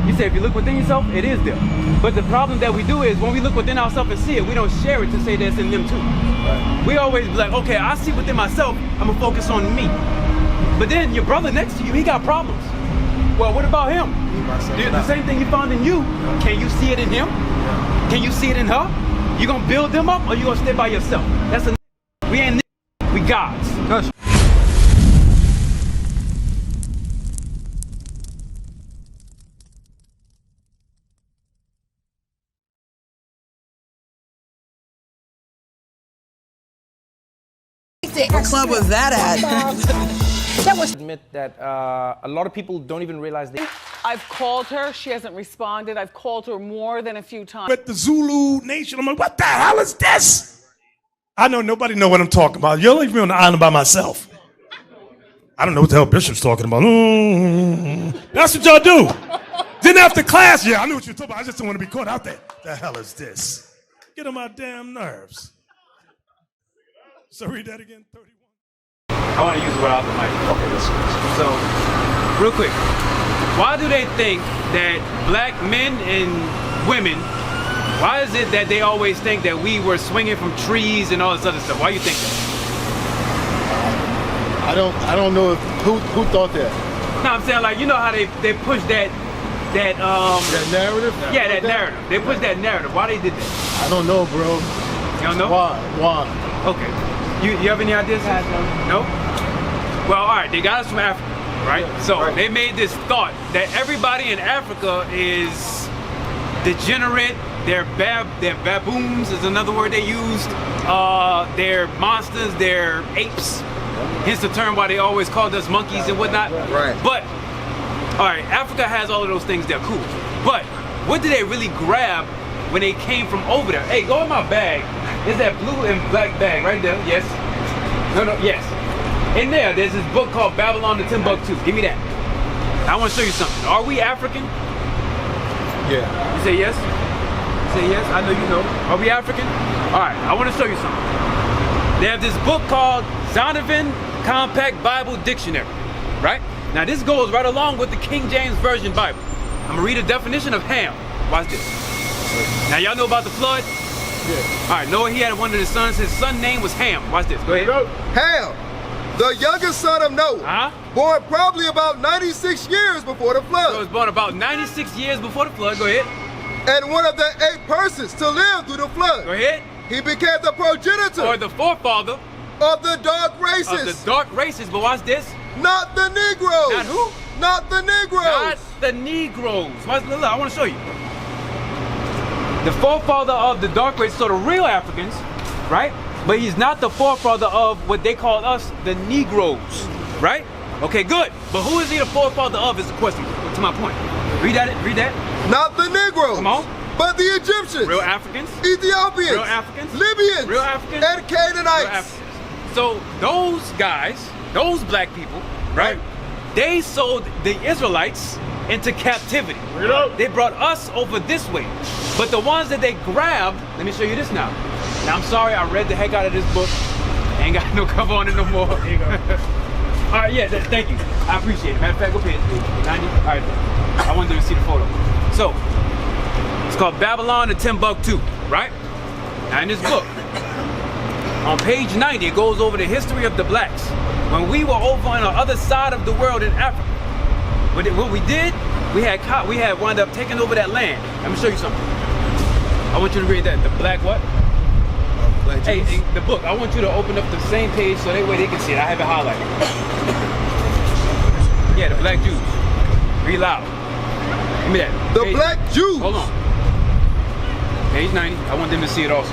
You say if you look within yourself, it is there. But the problem that we do is when we look within ourselves and see it, we don't share it to say that it's in them too. Right. We always be like, okay, I see within myself, I'm gonna focus on me. But then your brother next to you, he got problems. Well, what about him? The same thing you found in you, can you see it in him? Can you see it in her? You gonna build them up or you gonna stay by yourself? That's a we ain't we gods. Gosh. What club was that at? That was admit that a lot of people don't even realize they. I've called her. She hasn't responded. I've called her more than a few times. But the Zulu Nation, I'm like, what the hell is this? I know nobody know what I'm talking about. You'll leave me on the island by myself. I don't know what the hell Bishop's talking about. That's what y'all do. Then after class, yeah, I knew what you were talking about. I just don't want to be caught out there. The hell is this? Get on my damn nerves. So read that again, 31. I want to use it without the mic. Okay, listen. So, real quick, why do they think that black men and women, why is it that they always think that we were swinging from trees and all this other stuff? Why do you think that? I don't know if who thought that. No, I'm saying like, you know how they push that narrative? Yeah, that narrative. They push that narrative. Why they did that? I don't know, bro. You don't know? Why? Okay. You have any ideas? No? Well, all right, they got us from Africa, right? So they made this thought that everybody in Africa is degenerate, they're baboons is another word they used, they're monsters, they're apes, hence the term why they always called us monkeys and whatnot. Right. But, all right, Africa has all of those things, they're cool. But what did they really grab when they came from over there? Hey, go in my bag. It's that blue and black bag right there. Yes. No, yes. In there's this book called Babylon to Timbuktu. Give me that. I want to show you something. Are we African? Yeah. You say yes? You say yes? I know you know. Are we African? All right. I want to show you something. They have this book called Zonovan Compact Bible Dictionary. Right? Now this goes right along with the King James Version Bible. I'm going to read a definition of Ham. Watch this. Now y'all know about the flood? Yeah. All right, Noah, he had one of his sons. His son's name was Ham. Watch this. Go ahead. Ham, the youngest son of Noah, born probably about 96 years before the flood. So he was born about 96 years before the flood. Go ahead. And one of the 8 persons to live through the flood. Go ahead. He became the progenitor. Or the forefather. Of the dark races. Of the dark races. But watch this. Not the Negroes. Not who? Not the Negroes. Not the Negroes. Watch, look, I want to show you. The forefather of the dark race, so the real Africans, right? But he's not the forefather of what they call us, the Negroes, right? Okay, good. But who is he the forefather of is the question, to my point. Read that. Not the Negroes. Come on. But the Egyptians. Real Africans. Ethiopians. Real Africans. Libyans. Real Africans. And Canaanites. Real Africans. So those guys, those black people, right? They sold the Israelites into captivity. They brought us over this way. But the ones that they grabbed, let me show you this now. Now I'm sorry, I read the heck out of this book. I ain't got no cover on it no more. There you go. All right, yeah, thank you. I appreciate it. Matter of fact, go page 90. All right, I wanted to see the photo. So, it's called Babylon to Timbuktu, right? Now in this book, on page 90, it goes over the history of the blacks. When we were over on the other side of the world in Africa, what we did, we had wound up taking over that land. Let me show you something. I want you to read that. The black what? Black hey, the book. I want you to open up the same page so that way they can see it. I have it highlighted. Yeah, the black Jews. Read loud. Give me that. The black Jews. Hold on. Page 90. I want them to see it also.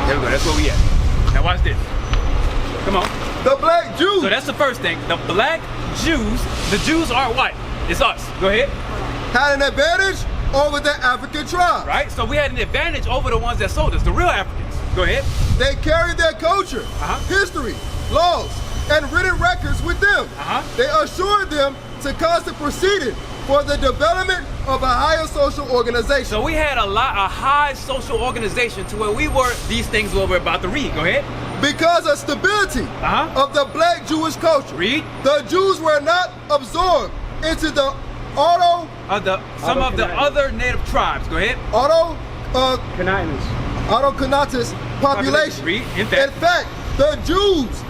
There we go. That's where we at. Now watch this. Come on. The black Jews. So that's the first thing. The black Jews. The Jews are white. It's us. Go ahead. Had an advantage over the African tribes. Right? So we had an advantage over the ones that sold us, the real Africans. Go ahead. They carried their culture, history, laws, and written records with them. They assured them to constant proceeding for the development of a higher social organization. So we had a high social organization to where we were these things what we're about to read. Go ahead. Because of stability of the black Jewish culture. Read. The Jews were not absorbed into the some of the other native tribes. Go ahead. Autochthonous population. Read. In fact, the Jews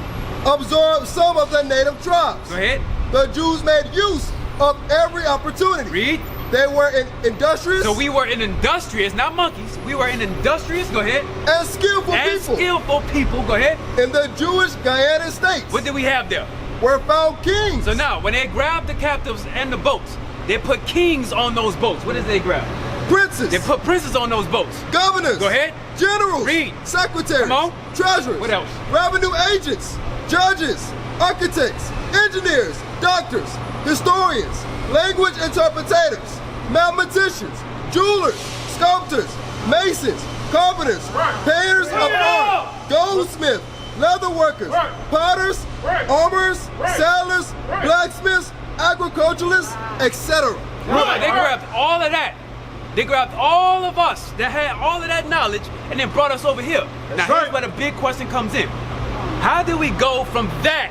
absorbed some of the native tribes. Go ahead. The Jews made use of every opportunity. Read. They were industrious. So we were in industrious, not monkeys. We were in industrious. Go ahead. And skillful people. Go ahead. In the Jewish Guyana states. What did we have there? Were found kings. So now, when they grabbed the captives and the boats, they put kings on those boats. What did they grab? Princes. They put princes on those boats. Governors. Go ahead. Generals. Read. Secretaries. Come on. Treasurers. What else? Revenue agents. Judges. Architects. Engineers. Doctors. Historians. Language interpreters. Mathematicians. Jewelers. Sculptors. Masons. Carpenters. Painters of art. Goldsmiths. Leather workers. Potters. Armorers. Sailors. Blacksmiths. Agriculturalists. Etc. They grabbed all of that. They grabbed all of us that had all of that knowledge and then brought us over here. Now here's where the big question comes in. How did we go from that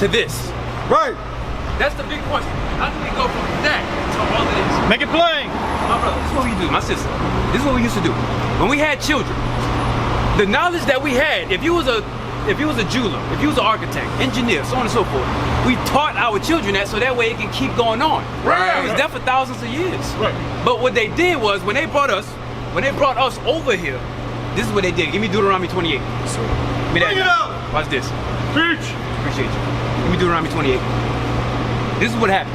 to this? Right. That's the big question. How did we go from that to all of this? Make it plain. My brother, this is what we do, my sister. This is what we used to do. When we had children, the knowledge that we had, if you was a jeweler, if you was an architect, engineer, so on and so forth, we taught our children that so that way it can keep going on. Right. It was there for thousands of years. Right. But what they did was when they brought us over here, this is what they did. Give me Deuteronomy 28. So, give me that. Watch this. Preach. Appreciate you. Give me Deuteronomy 28. This is what happened.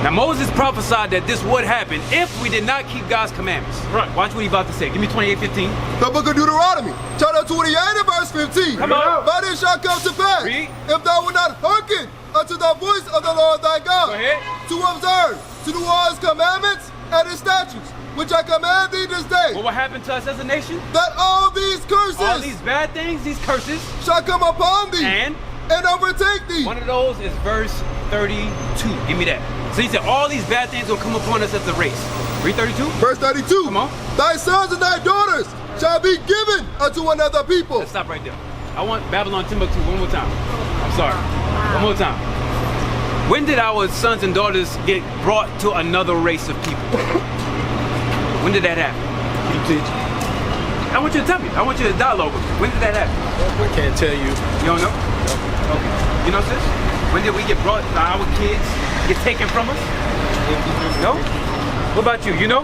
Now Moses prophesied that this would happen if we did not keep God's commandments. Right. Watch what he's about to say. Give me 28:15. The book of Deuteronomy, chapter 28 and verse 15. Come on. But it shall come to pass, Read. if thou wilt not hearken unto the voice of the Lord thy God, Go ahead. to observe, to do all his commandments and his statutes, which I command thee this day, What will happen to us as a nation? that all these curses All these bad things, these curses, shall come upon thee and overtake thee. one of those is verse 32. Give me that. So he said all these bad things will come upon us as a race. Read 32. Verse 32. Come on. Thy sons and thy daughters shall be given unto another people. Let's stop right there. I want Babylon Timbuktu one more time. I'm sorry. One more time. When did our sons and daughters get brought to another race of people? When did that happen? You teach. I want you to tell me. I want you to dialogue with me. When did that happen? I can't tell you. You don't know? Okay. You know, sis? When did we get brought, our kids get taken from us? No? What about you? You know?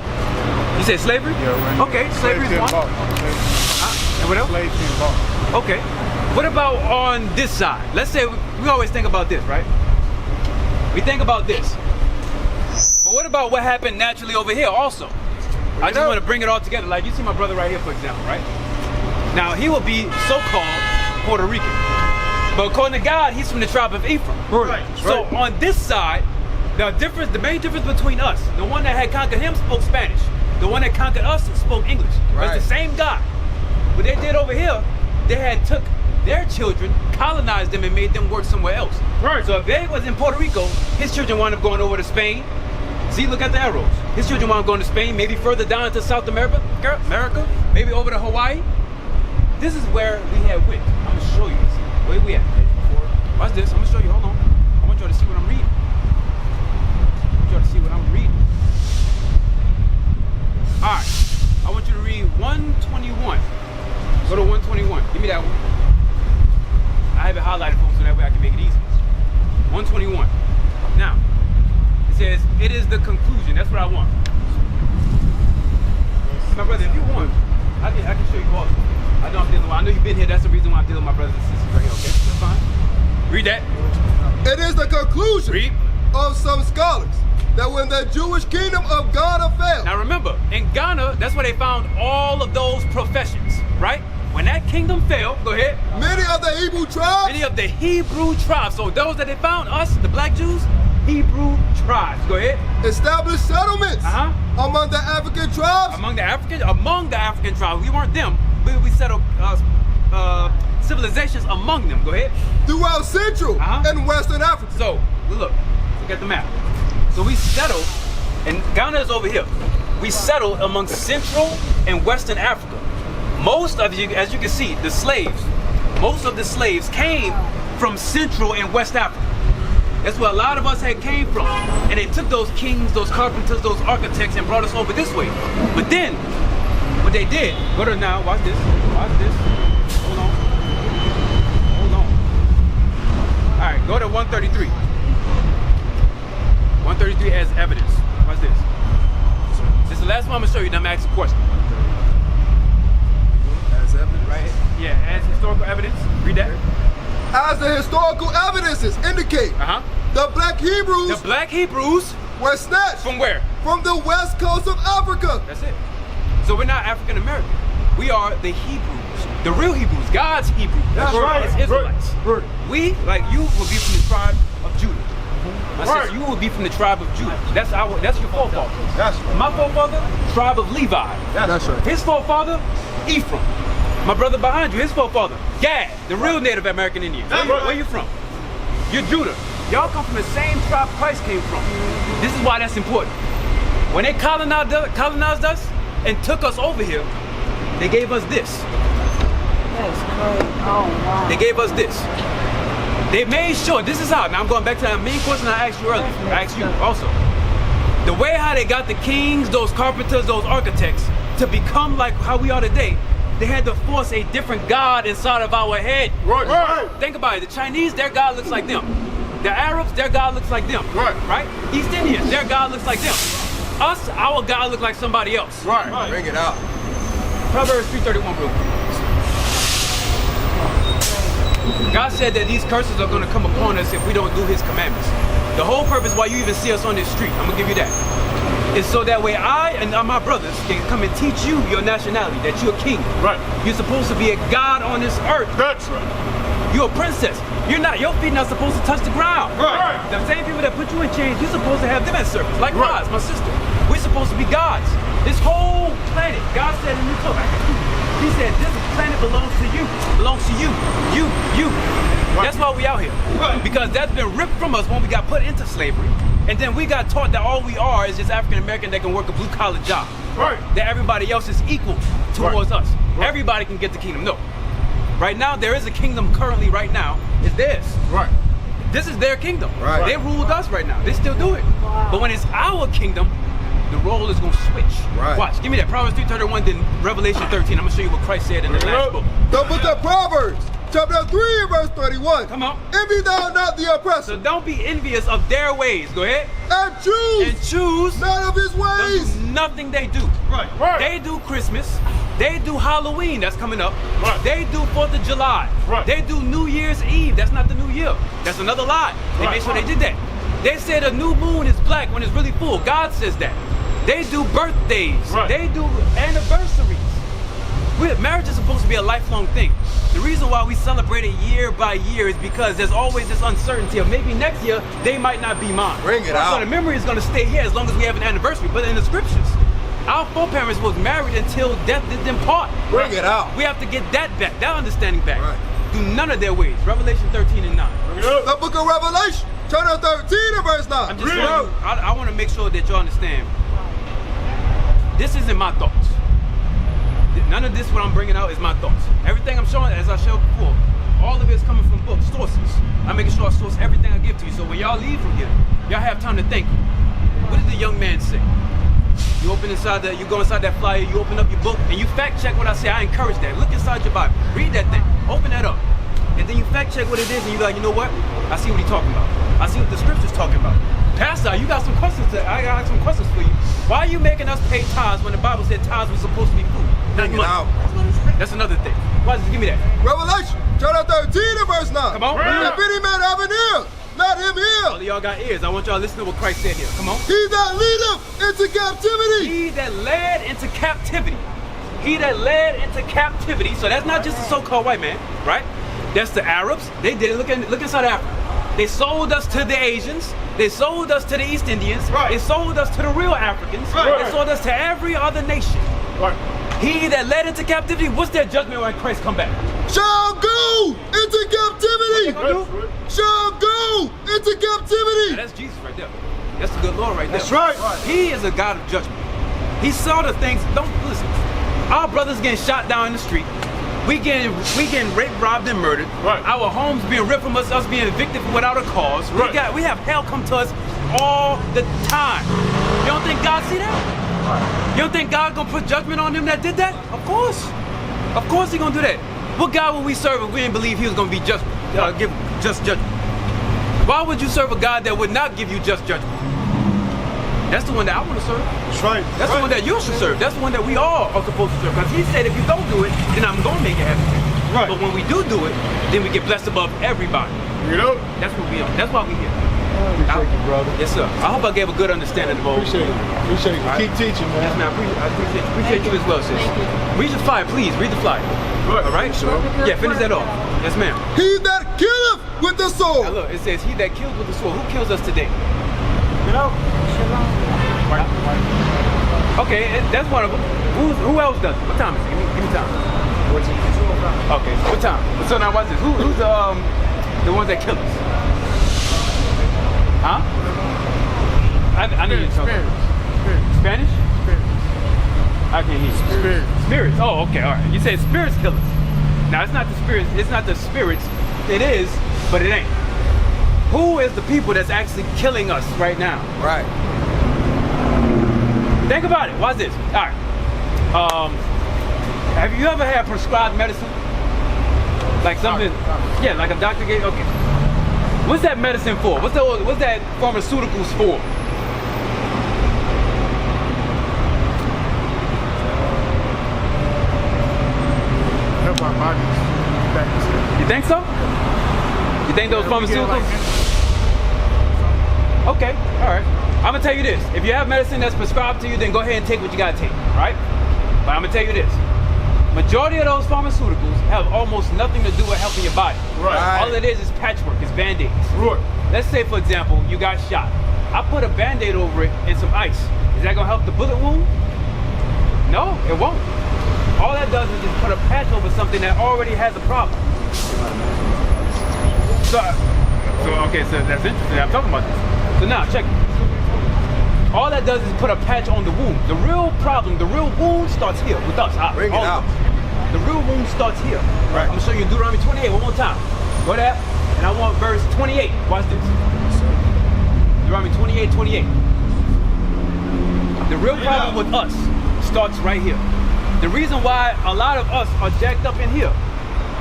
You said slavery? Yeah, okay, slavery is one. And what else? Slaves being bought. Okay. What about on this side? Let's say we always think about this, right? We think about this. But what about what happened naturally over here also? I just want to bring it all together. Like you see my brother right here, for example, right? Now he will be so-called Puerto Rican. But according to God, he's from the tribe of Ephraim. Right. So on this side, the main difference between us, the one that had conquered him spoke Spanish. The one that conquered us spoke English. Right. It's the same God. What they did over here, they had took their children, colonized them, and made them work somewhere else. Right. So if they was in Puerto Rico, his children wound up going over to Spain. See, look at the arrows. His children wound up going to Spain, maybe further down to South America, maybe over to Hawaii. This is where we had wit. I'm gonna show you this. Where we at? Watch this. I'm gonna show you. Hold on. I want y'all to see what I'm reading. I want y'all to see what I'm reading. All right. I want you to read 121. Go to 121. Give me that one. I have it highlighted for so that way I can make it easy. 121. Now, it says, it is the conclusion. That's what I want. My brother, if you want, I can show you all. I know I'm dealing with, I know you've been here. That's the reason why I'm dealing with my brothers and sisters right here. Okay, that's fine. Read that. It is the conclusion Read. of some scholars that when the Jewish kingdom of Ghana fell. Now remember, in Ghana, that's where they found all of those professions, right? When that kingdom fell, go ahead. Many of the Hebrew tribes. Many of the Hebrew tribes. So those that they found, us, the black Jews, Hebrew tribes. Go ahead. Established settlements among the African tribes. Among the African tribes. We weren't them, but we settled civilizations among them. Go ahead. Throughout Central and Western Africa. So, look at the map. So we settled, and Ghana is over here. We settled among Central and Western Africa. Most of you, as you can see, most of the slaves came from Central and West Africa. That's where a lot of us had came from. And they took those kings, those carpenters, those architects, and brought us over this way. But then, what they did, go to now, watch this. Watch this. Hold on. Hold on. All right, go to 133. 133 as evidence. Watch this. This is the last one I'm gonna show you, then I'm gonna ask a question. As evidence. Right here. Yeah, as historical evidence. Read that. As the historical evidences indicate, the Black Hebrews were snatched From where? from the west coast of Africa. That's it. So we're not African American. We are the Hebrews, the real Hebrews, God's Hebrews. That's right. As Israelites. Right. We, like you, will be from the tribe of Judah. My sister, you will be from the tribe of Judah. That's your forefather. That's right. My forefather, tribe of Levi. That's right. His forefather, Ephraim. My brother behind you, his forefather, Gad, the real Native American Indian. Where you from? You're Judah. Y'all come from the same tribe Christ came from. This is why that's important. When they colonized us and took us over here, they gave us this. That's crazy. Oh, wow. They gave us this. They made sure, this is how, now I'm going back to that main question I asked you earlier. I asked you also. The way how they got the kings, those carpenters, those architects, to become like how we are today, they had to force a different God inside of our head. Right. Think about it. The Chinese, their God looks like them. The Arabs, their God looks like them. Right? East Indians, their God looks like them. Us, our God looks like somebody else. Right. Bring it out. Proverbs 3:31, bro. God said that these curses are going to come upon us if we don't do his commandments. The whole purpose why you even see us on this street, I'm going to give you that, is so that way I and my brothers can come and teach you your nationality, that you're a king. Right. You're supposed to be a god on this earth. That's right. You're a princess. You're not. Your feet not supposed to touch the ground. Right. The same people that put you in chains, you're supposed to have them as servants. Likewise, Right. my sister. We're supposed to be gods. This whole planet, God said in the Torah, he said, this planet belongs to you. Belongs to you. You. Right. That's why we out here. Right. Because that's been ripped from us when we got put into slavery. And then we got taught that all we are is just African American that can work a blue collar job. Right. That everybody else is equal towards us. Right. Everybody can get the kingdom. No. Right now, there is a kingdom currently right now. It's theirs. Right. This is their kingdom. Right. They ruled us right now. They still do it. But when it's our kingdom, the role is going to switch. Right. Watch. Give me that. Proverbs 3:31, then Revelation 13. I'm going to show you what Christ said in the last book. The book of Proverbs, chapter 3, verse 31. Come on. Envy thou not the So oppressor, don't be envious of their ways. Go ahead. and choose And choose not of his don't ways. do nothing they do. Right. Right. They do Christmas. They do Halloween. That's coming up. Right. They do 4th of July. Right. They do New Year's Eve. That's not the New Year. That's another lie. They Right. made sure they did that. They say the new moon is black when it's really full. God says that. They do birthdays. Right. They do anniversaries. Marriage is supposed to be a lifelong thing. The reason why we celebrate it year by year is because there's always this uncertainty of maybe next year they might not be mine. Bring it So out. the memory is going to stay here as long as we have an anniversary. But in the scriptures, our foreparents was married until death did them part. Bring it out. We have to get that back, that understanding back. Right. Do none of their ways. Revelation 13 and 9. The book of Revelation, chapter 13 and verse 9. I'm just showing you, I want to make sure that you understand. This isn't my thoughts. None of this what I'm bringing out is my thoughts. Everything I'm showing, as I showed before, all of it is coming from books, sources. I'm making sure I source everything I give to you. So when y'all leave from here, y'all have time to think. What did the young man say? You open inside you go inside that flyer, you open up your book, and you fact check what I say. I encourage that. Look inside your Bible. Read that thing. Open that up. And then you fact check what it is, and you're like, you know what? I see what he's talking about. I see what the scripture's talking about. Pastor, you got some questions. I got some questions for you. Why are you making us pay tithes when the Bible said tithes was supposed to be food, not Bring it money? out. That's another thing. Why just give me that? Revelation, chapter 13 and verse 9. Come on. If any man have an ear, let him All hear. of y'all got ears. I want y'all to listen to what Christ said here. Come on. He that leadeth into captivity. He that led into captivity. He that led into captivity. So that's not just a so-called white man, right? That's the Arabs. They did it. Look inside Africa. They sold us to the Asians. They sold us to the East Indians. Right. They sold us to the real Africans. Right. They sold us to every other nation. Right. He that led into captivity, what's their judgment when Christ come back? Shall go into captivity. What they gonna do? Shall go into Now, captivity. that's Jesus right there. That's the good Lord right there. That's right. He is a God of judgment. He saw the things. Don't listen. Our brothers getting shot down in the street. We getting raped, robbed, and murdered. Right. Our homes being ripped from us being evicted without a cause. Right. We have hell come to us all the time. You don't think God see that? Right. You don't think God gonna put judgment on them that did that? Of course. Of course he gonna do that. What God would we serve if we didn't believe he was gonna be give just judgment? Why would you serve a God that would not give you just judgment? That's the one that I want to serve. That's right. That's the one that you should serve. That's the one that we all are supposed to serve. Because he said if you don't do it, then I'm going to make it happen. Right. But when we do it, then we get blessed above everybody. You know? That's what we are. That's why we here. Appreciate you, brother. Yes, sir. I hope I gave a good understanding of all. Appreciate it. Appreciate you. Keep teaching, Yes, man. man. I appreciate you as well, sis. Read the flyer, please. Read the flyer. Right. All right? Yeah, finish that off. Yes, ma'am. He that killeth with the sword. Now look, it says, he that kills with the sword. Who kills us today? You know? Okay, that's one of them. Who else does it? What time is it? Give me time. Okay, what time? So now watch this. Who's the ones that kill us? Huh? I need you to talk. Spanish? I can't hear you. Spirits. Oh, okay, all right. You said spirits kill us. Now it's not the spirits. It's not the spirits. It is, but it ain't. Who is the people that's actually killing us right now? Right. Think about it. Watch this. All right. Have you ever had prescribed medicine? Like something? Yeah, like a doctor gave. Okay. What's that medicine for? What's that pharmaceuticals for? Help our bodies. You think so? You think those pharmaceuticals? Okay. All right. I'm gonna tell you this. If you have medicine that's prescribed to you, then go ahead and take what you gotta take, right? But I'm gonna tell you this. Majority of those pharmaceuticals have almost nothing to do with helping your body. Right. All it is patchwork, it's Band-Aids. Right. Let's say, for example, you got shot. I put a Band-Aid over it and some ice. Is that gonna help the bullet wound? No, it won't. All that does is just put a patch over something that already has a problem. So okay, so that's interesting. I'm talking about this. So now, check it. All that does is put a patch on the wound. The real problem, the real wound starts here with us. Bring it out. The real wound starts here. Right. I'm gonna show you Deuteronomy 28 one more time. Go there, and I want verse 28. Watch this. Deuteronomy 28:28. The real problem with us starts right here. The reason why a lot of us are jacked up in here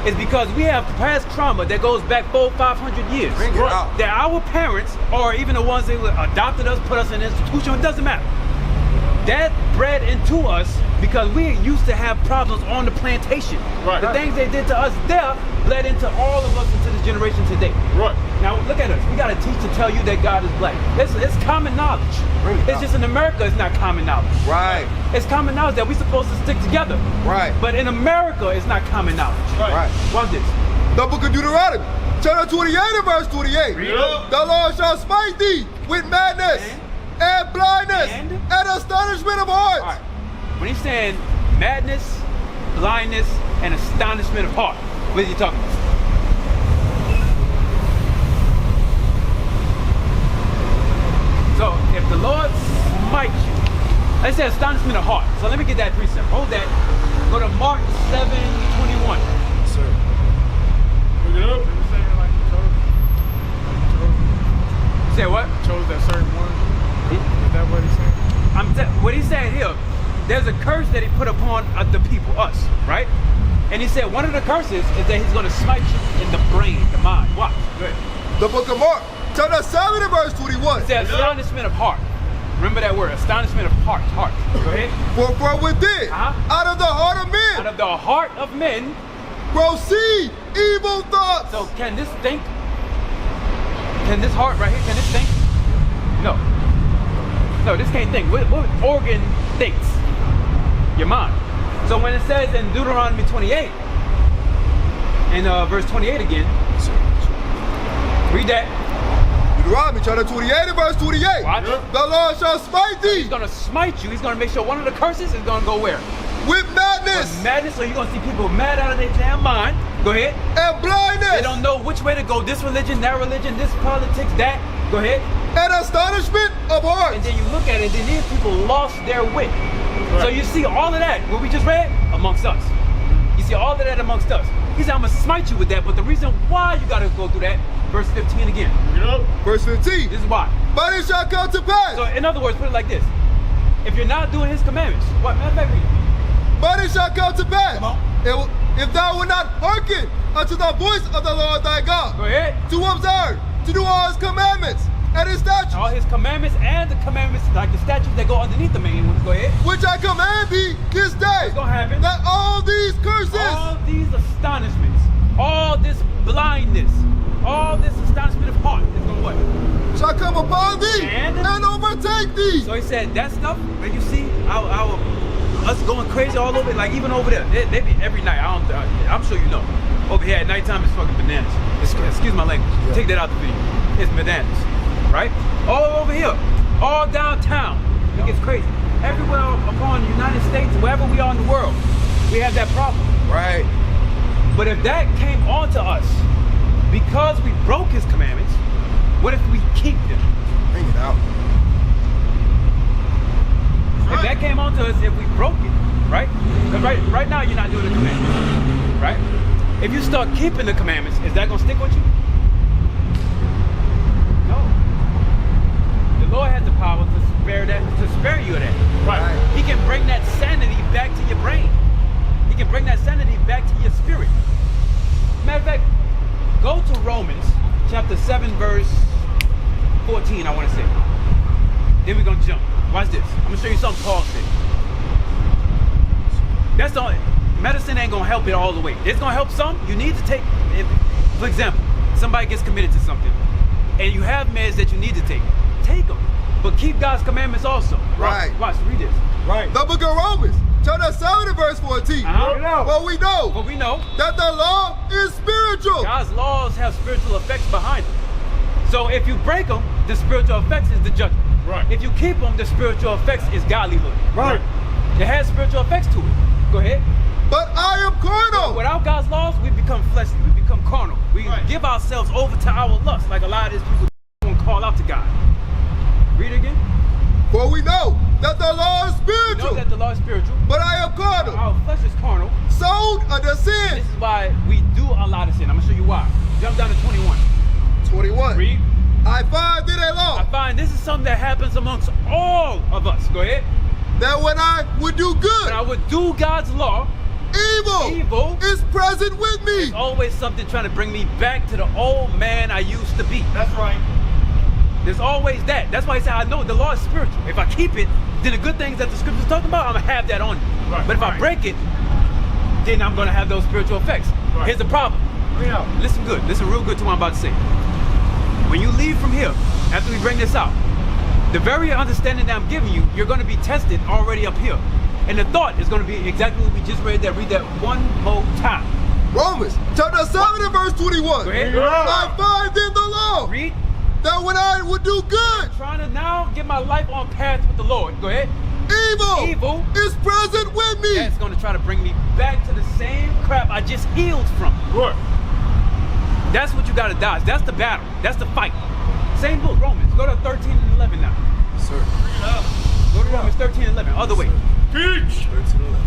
is because we have past trauma that goes back 400-500 years. Bring it out. That our parents, or even the ones that adopted us, put us in an institution, it doesn't matter. That bred into us because we used to have problems on the plantation. Right. The things they did to us there bled into all of us into this generation today. Right. Now look at us. We gotta teach to tell you that God is black. It's common knowledge. It's just in America it's not common knowledge. Right. It's common knowledge that we're supposed to stick together. Right. But in America it's not common knowledge. Right. Watch this. The book of Deuteronomy, chapter 28 and verse 28. Read it. The Lord shall smite thee with madness and blindness And? and astonishment of heart. All right. When he's saying madness, blindness, and astonishment of heart, what is he talking about? So if the Lord smites you, let's say astonishment of heart. So let me get that precept. Hold that. Go to Mark 7:21. Sir. Look it up. Say what? Chose that certain one. Is that what he's saying? What he's saying here, there's a curse that he put upon the people, us, right? And he said one of the curses is that he's going to smite you in the brain, the mind. Watch. Go ahead. The book of Mark, chapter 7 and verse 21. It says astonishment of heart. Remember that word, astonishment of heart. Heart. Go ahead. For within, out of the heart of Out men, of the heart of men. proceed evil thoughts. So can this think? Can this heart right here, can this think? No. No, this can't think. What organ thinks? Your mind. So when it says in Deuteronomy 28, in verse 28 again, read that. Deuteronomy chapter 28 and verse 28. Watch. The Lord shall smite thee He's going to smite you. He's going to make sure one of the curses is going to go where? with madness Madness. So you're going to see people mad out of their damn mind. Go ahead. and blindness They don't know which way to go. This religion, that religion, this politics, that. Go ahead. and astonishment of heart. And then you look at it, and these people lost their wit. So you see all of that, what we just read, amongst us. You see all of that amongst us. He said, I'm going to smite you with that, but the reason why you got to go through that, verse 15 again. Verse 15. This is why. But it shall come to pass. So in other words, put it like this. If you're not doing his commandments, what? Matter of fact, read it. But it shall come to pass. Come on. If thou wilt not hearken unto the voice of the Lord thy God, Go ahead. to observe, to do all his commandments and his statutes, All his commandments and the commandments, like the statutes that go underneath the main ones. Go ahead. which I command thee this day, What's gonna happen? that all these curses All these astonishments, all this blindness, all this astonishment of heart is gonna what? shall come upon thee And? and overtake thee. So he said that stuff that you see, us going crazy all over, like even over there, they be every night. I'm sure you know. Over here at nighttime, it's fucking bananas. Excuse my language. Take that out the video. It's bananas, right? All over here, all downtown, it gets crazy. Everywhere upon the United States, wherever we are in the world, we have that problem. Right. But if that came onto us because we broke his commandments, what if we keep them? Bring it out. If that came onto us, if we broke it, right? Because right now you're not doing the commandments, right? If you start keeping the commandments, is that gonna stick with you? No. The Lord has the power to spare you of that. Right. He can bring that sanity back to your brain. He can bring that sanity back to your spirit. Matter of fact, go to Romans chapter 7, verse 14, I want to say. Then we're gonna jump. Watch this. I'm gonna show you something Paul said. That's the only, medicine ain't gonna help it all the way. It's gonna help some. You need to take, for example, somebody gets committed to something, and you have meds that you need to take them. But keep God's commandments also. Right. Watch, read this. Right. The book of Romans, chapter 7 and verse 14. Uh-huh. For we know that the law is spiritual. God's laws have spiritual effects behind them. So if you break them, the spiritual effects is the judgment. Right. If you keep them, the spiritual effects is godlyhood. Right. It has spiritual effects to it. Go ahead. But I am carnal. Without God's laws, we become fleshly. We become carnal. We give ourselves over to our lust, like a lot of these people don't call out to God. Read it again. For we know that the law is We spiritual. know that the law is spiritual. But I am carnal. Our flesh is carnal. Sold under sin. This is why we do a lot of sin. I'm going to show you why. Jump down to 21. 21. Read. I find in a law I find this is something that happens amongst all of us. Go ahead. that when I would do good, When I would do God's law, evil is present with me. there's always something trying to bring me back to the old man I used to be. That's right. There's always that. That's why I say I know the law is spiritual. If I keep it, then the good things that the scriptures talk about, I'm going to have that on you. Right, but if I break it, then I'm going to have those spiritual effects. Right. Here's the problem. Listen good. Listen real good to what I'm about to say. When you leave from here, after we bring this out, the very understanding that I'm giving you, you're going to be tested already up here. And the thought is going to be exactly what we just read there. Read that one more time. Romans chapter 7 and verse 21. Go ahead. I find in the law Read. that when I would do good, Trying to now get my life on path with the Lord. Go ahead. evil is present with me. That's going to try to bring me back to the same crap I just healed from. Good. That's what you got to dodge. That's the battle. That's the fight. Same book, Romans. Go to 13 and 11 now. Sir. Go to Romans 13 and 11. Other way. Teach.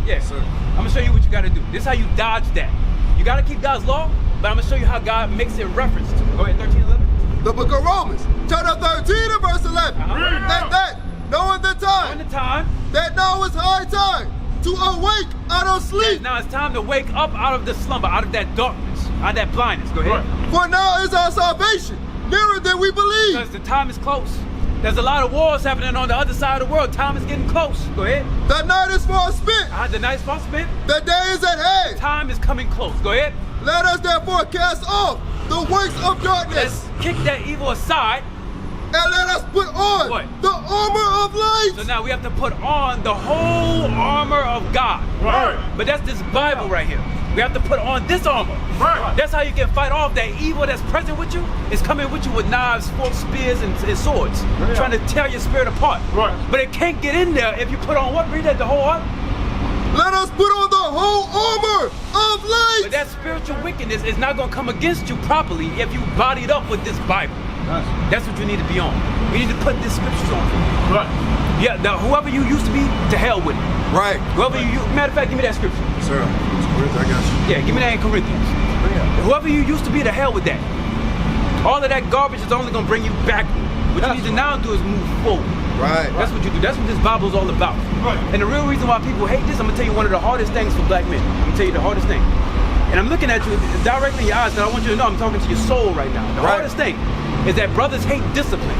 Yeah. I'm going to show you what you got to do. This is how you dodge that. You got to keep God's law, but I'm going to show you how God makes it reference to it. Go ahead, 13 and 11. The book of Romans chapter 13 and verse 11. Uh-huh. And that, knowing the On time, the time. that now is high time to awake out of sleep. Now it's time to wake up out of the slumber, out of that darkness, out of that blindness. Go ahead. For now is our salvation nearer than we believe. Because the time is close. There's a lot of wars happening on the other side of the world. Time is getting close. Go ahead. The night is far spent. The night's far spent. The day is at hand. Time is coming close. Go ahead. Let us therefore cast off the works of darkness Let's kick that evil aside. and let us put on What? the armor of light. So now we have to put on the whole armor of God. Right. But that's this Bible right here. We have to put on this armor. Right. That's how you can fight off that evil that's present with you. It's coming with you with knives, forks, spears, and swords. Yeah. Trying to tear your spirit apart. Right. But it can't get in there if you put on what? Read that, the whole armor. Let us put on the whole armor of light. But that spiritual wickedness is not going to come against you properly if you bodied up with this Bible. That's what you need to be on. You need to put this scriptures on. Right. Yeah, now whoever you used to be, to hell with it. Right. Whoever you, matter of fact, give me that scripture. Sir, I got you. Yeah, give me that in Corinthians. Whoever you used to be, to hell with that. All of that garbage is only going to bring you back. What you need to now do is move forward. Right. That's what you do. That's what this Bible is all about. Right. And the real reason why people hate this, I'm going to tell you one of the hardest things for black men. I'm going to tell you the hardest thing. And I'm looking at you directly in your eyes, and I want you to know I'm talking to your soul right now. The hardest thing is that brothers hate discipline.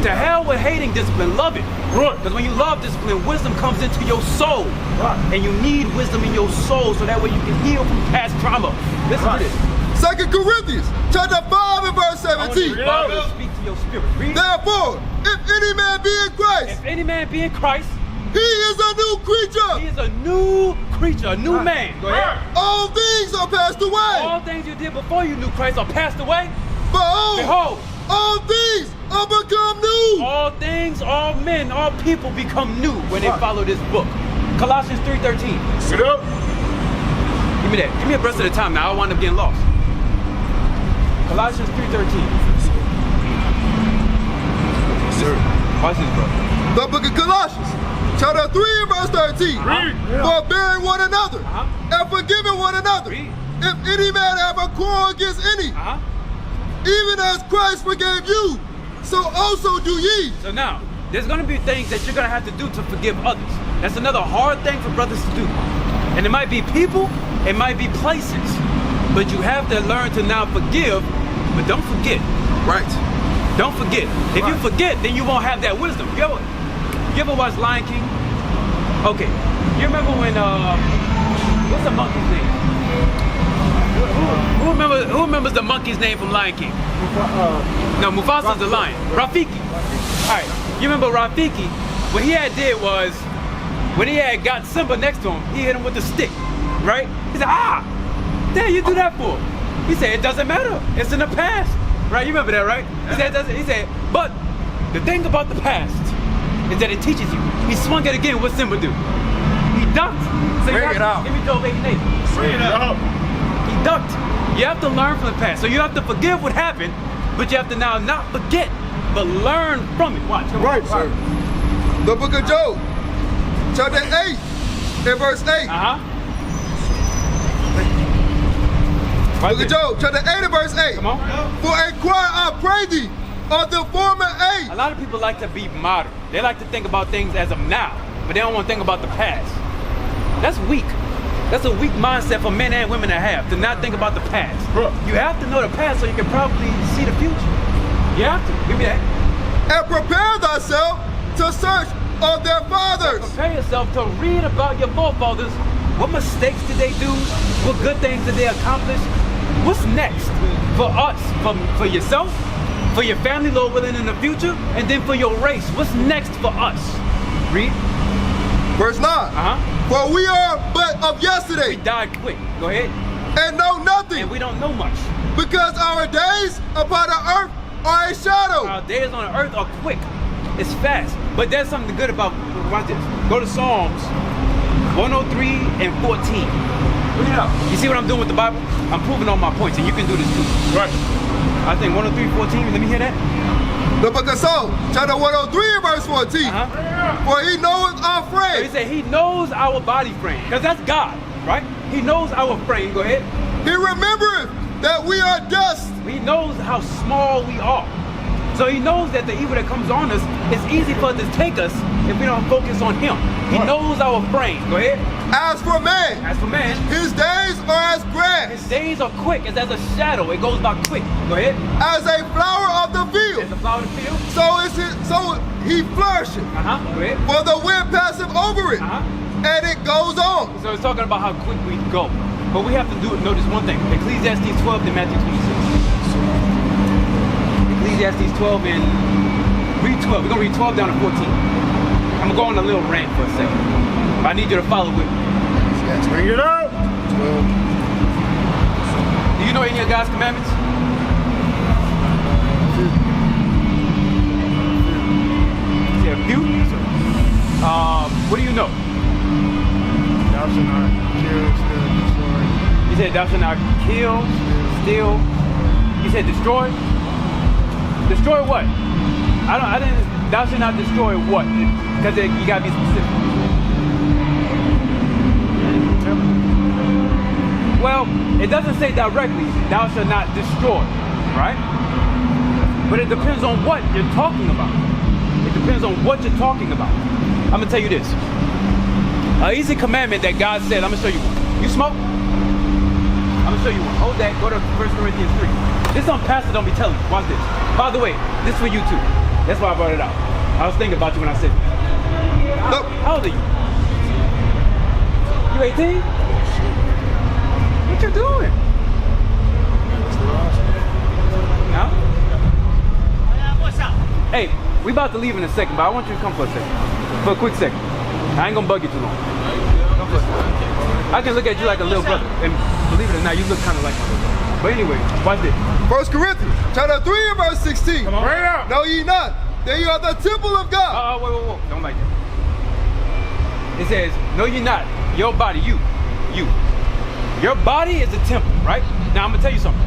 To hell with hating discipline, love it. Right. Because when you love discipline, wisdom comes into your soul. Right. And you need wisdom in your soul so that way you can heal from past trauma. Listen to this. 2 Corinthians chapter 5 and verse 17. Father, speak to your spirit. Read. Therefore, if any man be in Christ, If any man be in Christ, he is a new he creature. is a new creature, a new man. Go ahead. All things are passed away. All things you did before you knew Christ are passed away. Behold, all things are become new. All things, all men, all people become new when they follow this book. Colossians 3:13. Get up. Give me that. Give me a verse at a time now. I wind up getting lost. Colossians 3:13. Sir. Watch this, bro. The book of Colossians, chapter 3 and verse 13. Forbearing one another and forgiving one another. Read. If any man have a quarrel against any, even as Christ forgave you, so also do ye. So now, there's going to be things that you're going to have to do to forgive others. That's another hard thing for brothers to do. And it might be people, it might be places. But you have to learn to now forgive, but don't forget. Right. Don't forget. If you forget, then you won't have that wisdom. You ever watch Lion King? Okay. You remember when, what's the monkey's name? Who remembers the monkey's name from Lion King? No, Mufasa's the lion. Rafiki. All right. You remember Rafiki? What he had did was, when he had got Simba next to him, he hit him with a stick, right? He said, ah, damn, you do that for? He said, it doesn't matter. It's in the past, right? You remember that, right? He said, but the thing about the past is that it teaches you. He swung it again. What Simba do? He ducked. So Bring it out. Give me Joe 8 Bring it up. He ducked. You have to learn from the past. So you have to forgive what happened, but you have to now not forget, but learn from it. Watch. Right, sir. The book of Job, chapter 8 and verse 8. Book of Job, chapter 8 and verse 8. Come on. For a cry I pray thee of the former age. A lot of people like to be modern. They like to think about things as of now, but they don't want to think about the past. That's weak. That's a weak mindset for men and women to have, to not think about the past. You have to know the past so you can probably see the future. You have to. Give me that. And prepare thyself to search of their fathers. Prepare yourself to read about your forefathers. What mistakes did they do? What good things did they accomplish? What's next for us? For yourself? For your family, Lord willing, in the future? And then for your race. What's next for us? Read. Verse 9. For we are but of yesterday. We died quick. Go ahead. And know nothing. And we don't know much. Because our days upon the earth are a shadow. Our days on the earth are quick. It's fast. But there's something good about, watch this. Go to Psalms 103 and 14. Look it up. You see what I'm doing with the Bible? I'm proving all my points, and you can do this too. Right. I think 103, 14. Let me hear that. The book of Psalms, chapter 103 and verse 14. For he knoweth our So frame. he said he knows our body frame, because that's God, right? He knows our frame. Go ahead. He remembereth that we are dust. He knows how small we are. So he knows that the evil that comes on us, it's easy for it to take us if we don't focus on him. He knows our frame. Go ahead. As for man, his days are as grass. His days are quick. It's as a shadow. It goes by quick. Go ahead. As a flower of the field. As a flower of the field. So he flourisheth. Go ahead. For the wind passeth over it. And it goes on. So it's talking about how quick we go. But we have to notice one thing. Ecclesiastes 12 and Matthew 26. Ecclesiastes 12 and read 12. We're going to read 12 down to 14. I'm going to go on a little rant for a second. But I need you to follow with me. Bring it up. Do you know any of God's commandments? You said a few? What do you know? Thou shalt not kill, steal, destroy. You said thou shalt not kill, steal. You said destroy? Destroy what? I didn't. Thou should not destroy what? Because you gotta be specific. Well, it doesn't say directly, thou shalt not destroy, right? But it depends on what you're talking about. It depends on what you're talking about. I'm gonna tell you this. An easy commandment that God said, I'm gonna show you one. You smoke? I'm gonna show you one. Hold that, go to 1 Corinthians 3. This some pastor don't be telling you. Watch this. By the way, this is for you too. That's why I brought it out. I was thinking about you when I said it. How old are you? You 18? What you doing? No? What's up? Hey, we about to leave in a second, but I want you to come for a second. For a quick second. I ain't gonna bug you too long. Come for a second. I can look at you like a little brother, and believe it or not, you look kind of like my little brother. But anyway, watch this. 1 Corinthians chapter 3 and verse 16. Come on. Bring it out. Know ye not that you are the temple of God? Whoa. Don't like that. It says, know ye not, your body, you. Your body is a temple, right? Now I'm gonna tell you something.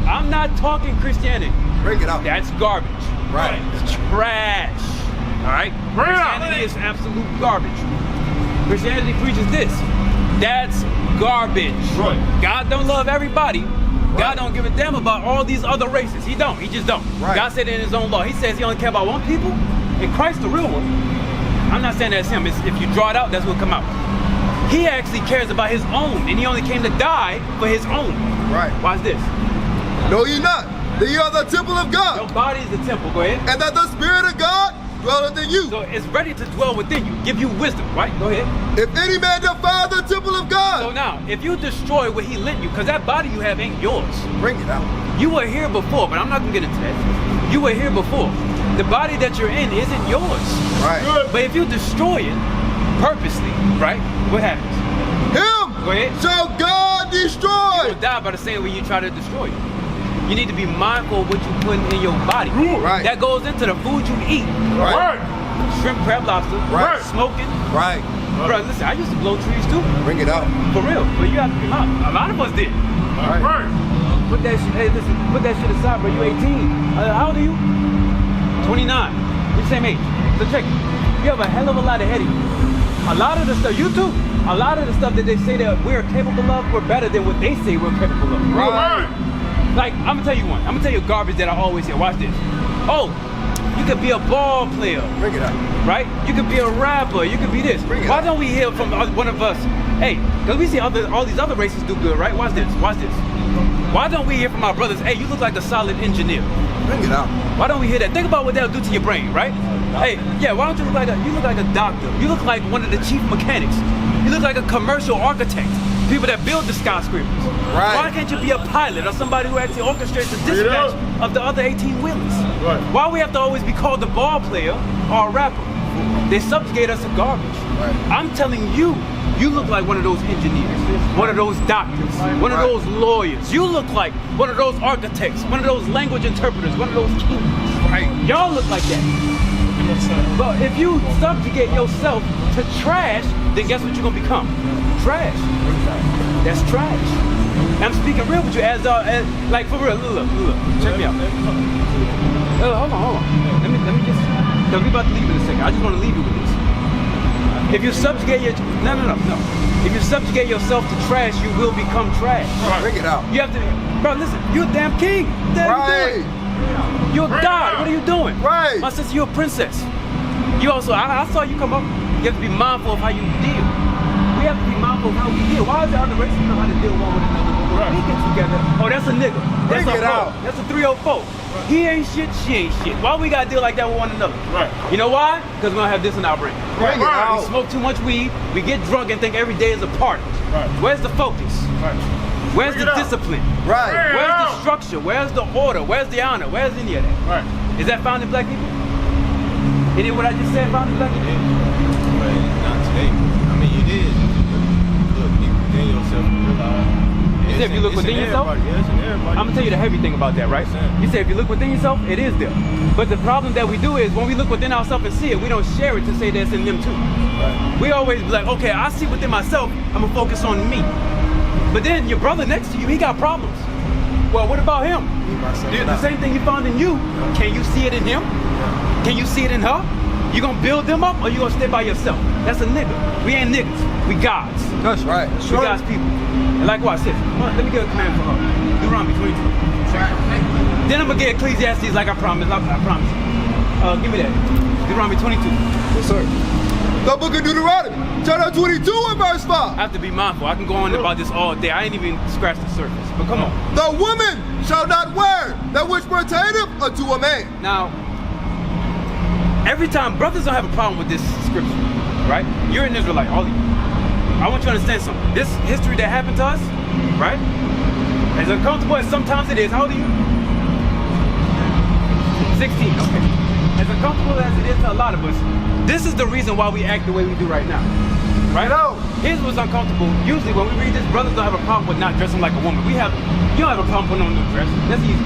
I'm not talking Christianity. Bring it out. That's garbage. Right. It's trash. All right? Christianity is absolute garbage. Christianity preaches this. That's garbage. Right. God don't love everybody. God don't give a damn about all these other races. He don't. He just don't. Right. God said it in his own law. He says he only cares about one people, and Christ the real one. I'm not saying that's him. It's, if you draw it out, that's what will come out. He actually cares about his own, and he only came to die for his own. Right. Watch this. Know ye not that you are the temple of God? Your body is the temple. Go ahead. And that the Spirit of God dwelleth in you. So it's ready to dwell within you, give you wisdom, right? Go ahead. If any man defile the temple of God. So now, if you destroy what he lent you, because that body you have ain't yours. Bring it out. You were here before, but I'm not going to get into that. You were here before. The body that you're in isn't yours. Right. But if you destroy it purposely, right, what happens? Him Go ahead. shall God destroy. You'll die by the same way you try to destroy it. You need to be mindful of what you put in your body. Right. That goes into the food you eat. Right. Shrimp, crab, lobster. Right. Smoking. Right. Bro, listen, I used to blow trees too. Bring it out. For real. But you have to be mindful. A lot of us did. Right. Put that shit, hey, listen, put that shit aside, bro. You 18. How old are you? 29. We're the same age. So check it. You have a hell of a lot ahead of you. A lot of the stuff, you too. A lot of the stuff that they say that we're capable of, we're better than what they say we're capable of. Right. Like, I'm gonna tell you one. I'm gonna tell you garbage that I always hear. Watch this. Oh, you could be a ball player, Bring it out. right? You could be a rapper. You could be this. Bring it Why out. don't we hear from one of us? Hey, because we see all these other races do good, right? Watch this. Watch this. Why don't we hear from our brothers? Hey, you look like a solid engineer. Bring it out. Why don't we hear that? Think about what that'll do to your brain, right? Hey, yeah, why don't you look like a doctor? You look like one of the chief mechanics. You look like a commercial architect. People that build the skyscrapers. Right. Why can't you be a pilot or somebody who actually orchestrates the dispatch of the other 18-wheelers? Right. Why we have to always be called the ball player or a rapper? They subjugate us to garbage. Right. I'm telling you, you look like one of those engineers, one of those doctors, one of those lawyers. You look like one of those architects, one of those language interpreters, one of those kings. Right. Y'all look like that. But if you subjugate yourself to trash, then guess what you're gonna become? Trash. That's trash. I'm speaking real with you as like for real. Look. Check me out. Hold on. Let me just. Cause we about to leave in a second. I just want to leave you with this. If you subjugate no. If you subjugate yourself to trash, you will become trash. Bring it out. You have to, bro. Listen, you're a damn king. Right. You're a god. What are you doing? Right. My sister, you're a princess. You also, I saw you come up. You have to be mindful of how you deal. We have to be mindful of how we deal. Why is the other races know how to deal one with another? But when we get together, oh, that's a nigga. That's Bring a it out. That's a 304. He ain't shit, she ain't shit. Why we gotta deal like that with one another? Right. You know why? Because we're gonna have this in our brain. Bring it We out. smoke too much weed, we get drunk and think every day is a party. Right. Where's the focus? Right. Where's Bring the it out. discipline? Right. Where's the structure? Where's the order? Where's the honor? Where's any of that? Right. Is that found in black people? Any of what I just said found in black people? But not today. I mean, you did. Look deep within yourself and realize. You said if you look within yourself? Yes, and everybody. I'm gonna tell you the heavy thing about that, right? You say if you look within yourself, it is there. But the problem that we do is when we look within ourselves and see it, we don't share it to say that's in them too. Right. We always be like, okay, I see within myself, I'm gonna focus on me. But then your brother next to you, he got problems. Well, what about him? The same thing you found in you. Can you see it in him? Can you see it in her? You gonna build them up or you gonna stay by yourself? That's a nigga. We ain't niggas. We gods. That's right. We God's people. And likewise, sis, let me give a command for her. Deuteronomy 22. Then I'm gonna get Ecclesiastes like I promised. I promise. Give me that. Deuteronomy 22. Yes, sir. The book of Deuteronomy, chapter 22 and verse 5. I have to be mindful. I can go on about this all day. I ain't even scratched the surface. But come on. The woman shall not wear that which pertaineth unto a man. Now, every time, brothers don't have a problem with this scripture, right? You're an Israelite, all of you. I want you to understand something. This history that happened to us, right? As uncomfortable as sometimes it is, how old are you? 16, okay. As uncomfortable as it is to a lot of us, this is the reason why we act the way we do right now. Right? Here's what's uncomfortable. Usually when we read this, brothers don't have a problem with not dressing like a woman. You don't have a problem putting on a new dress. That's easy.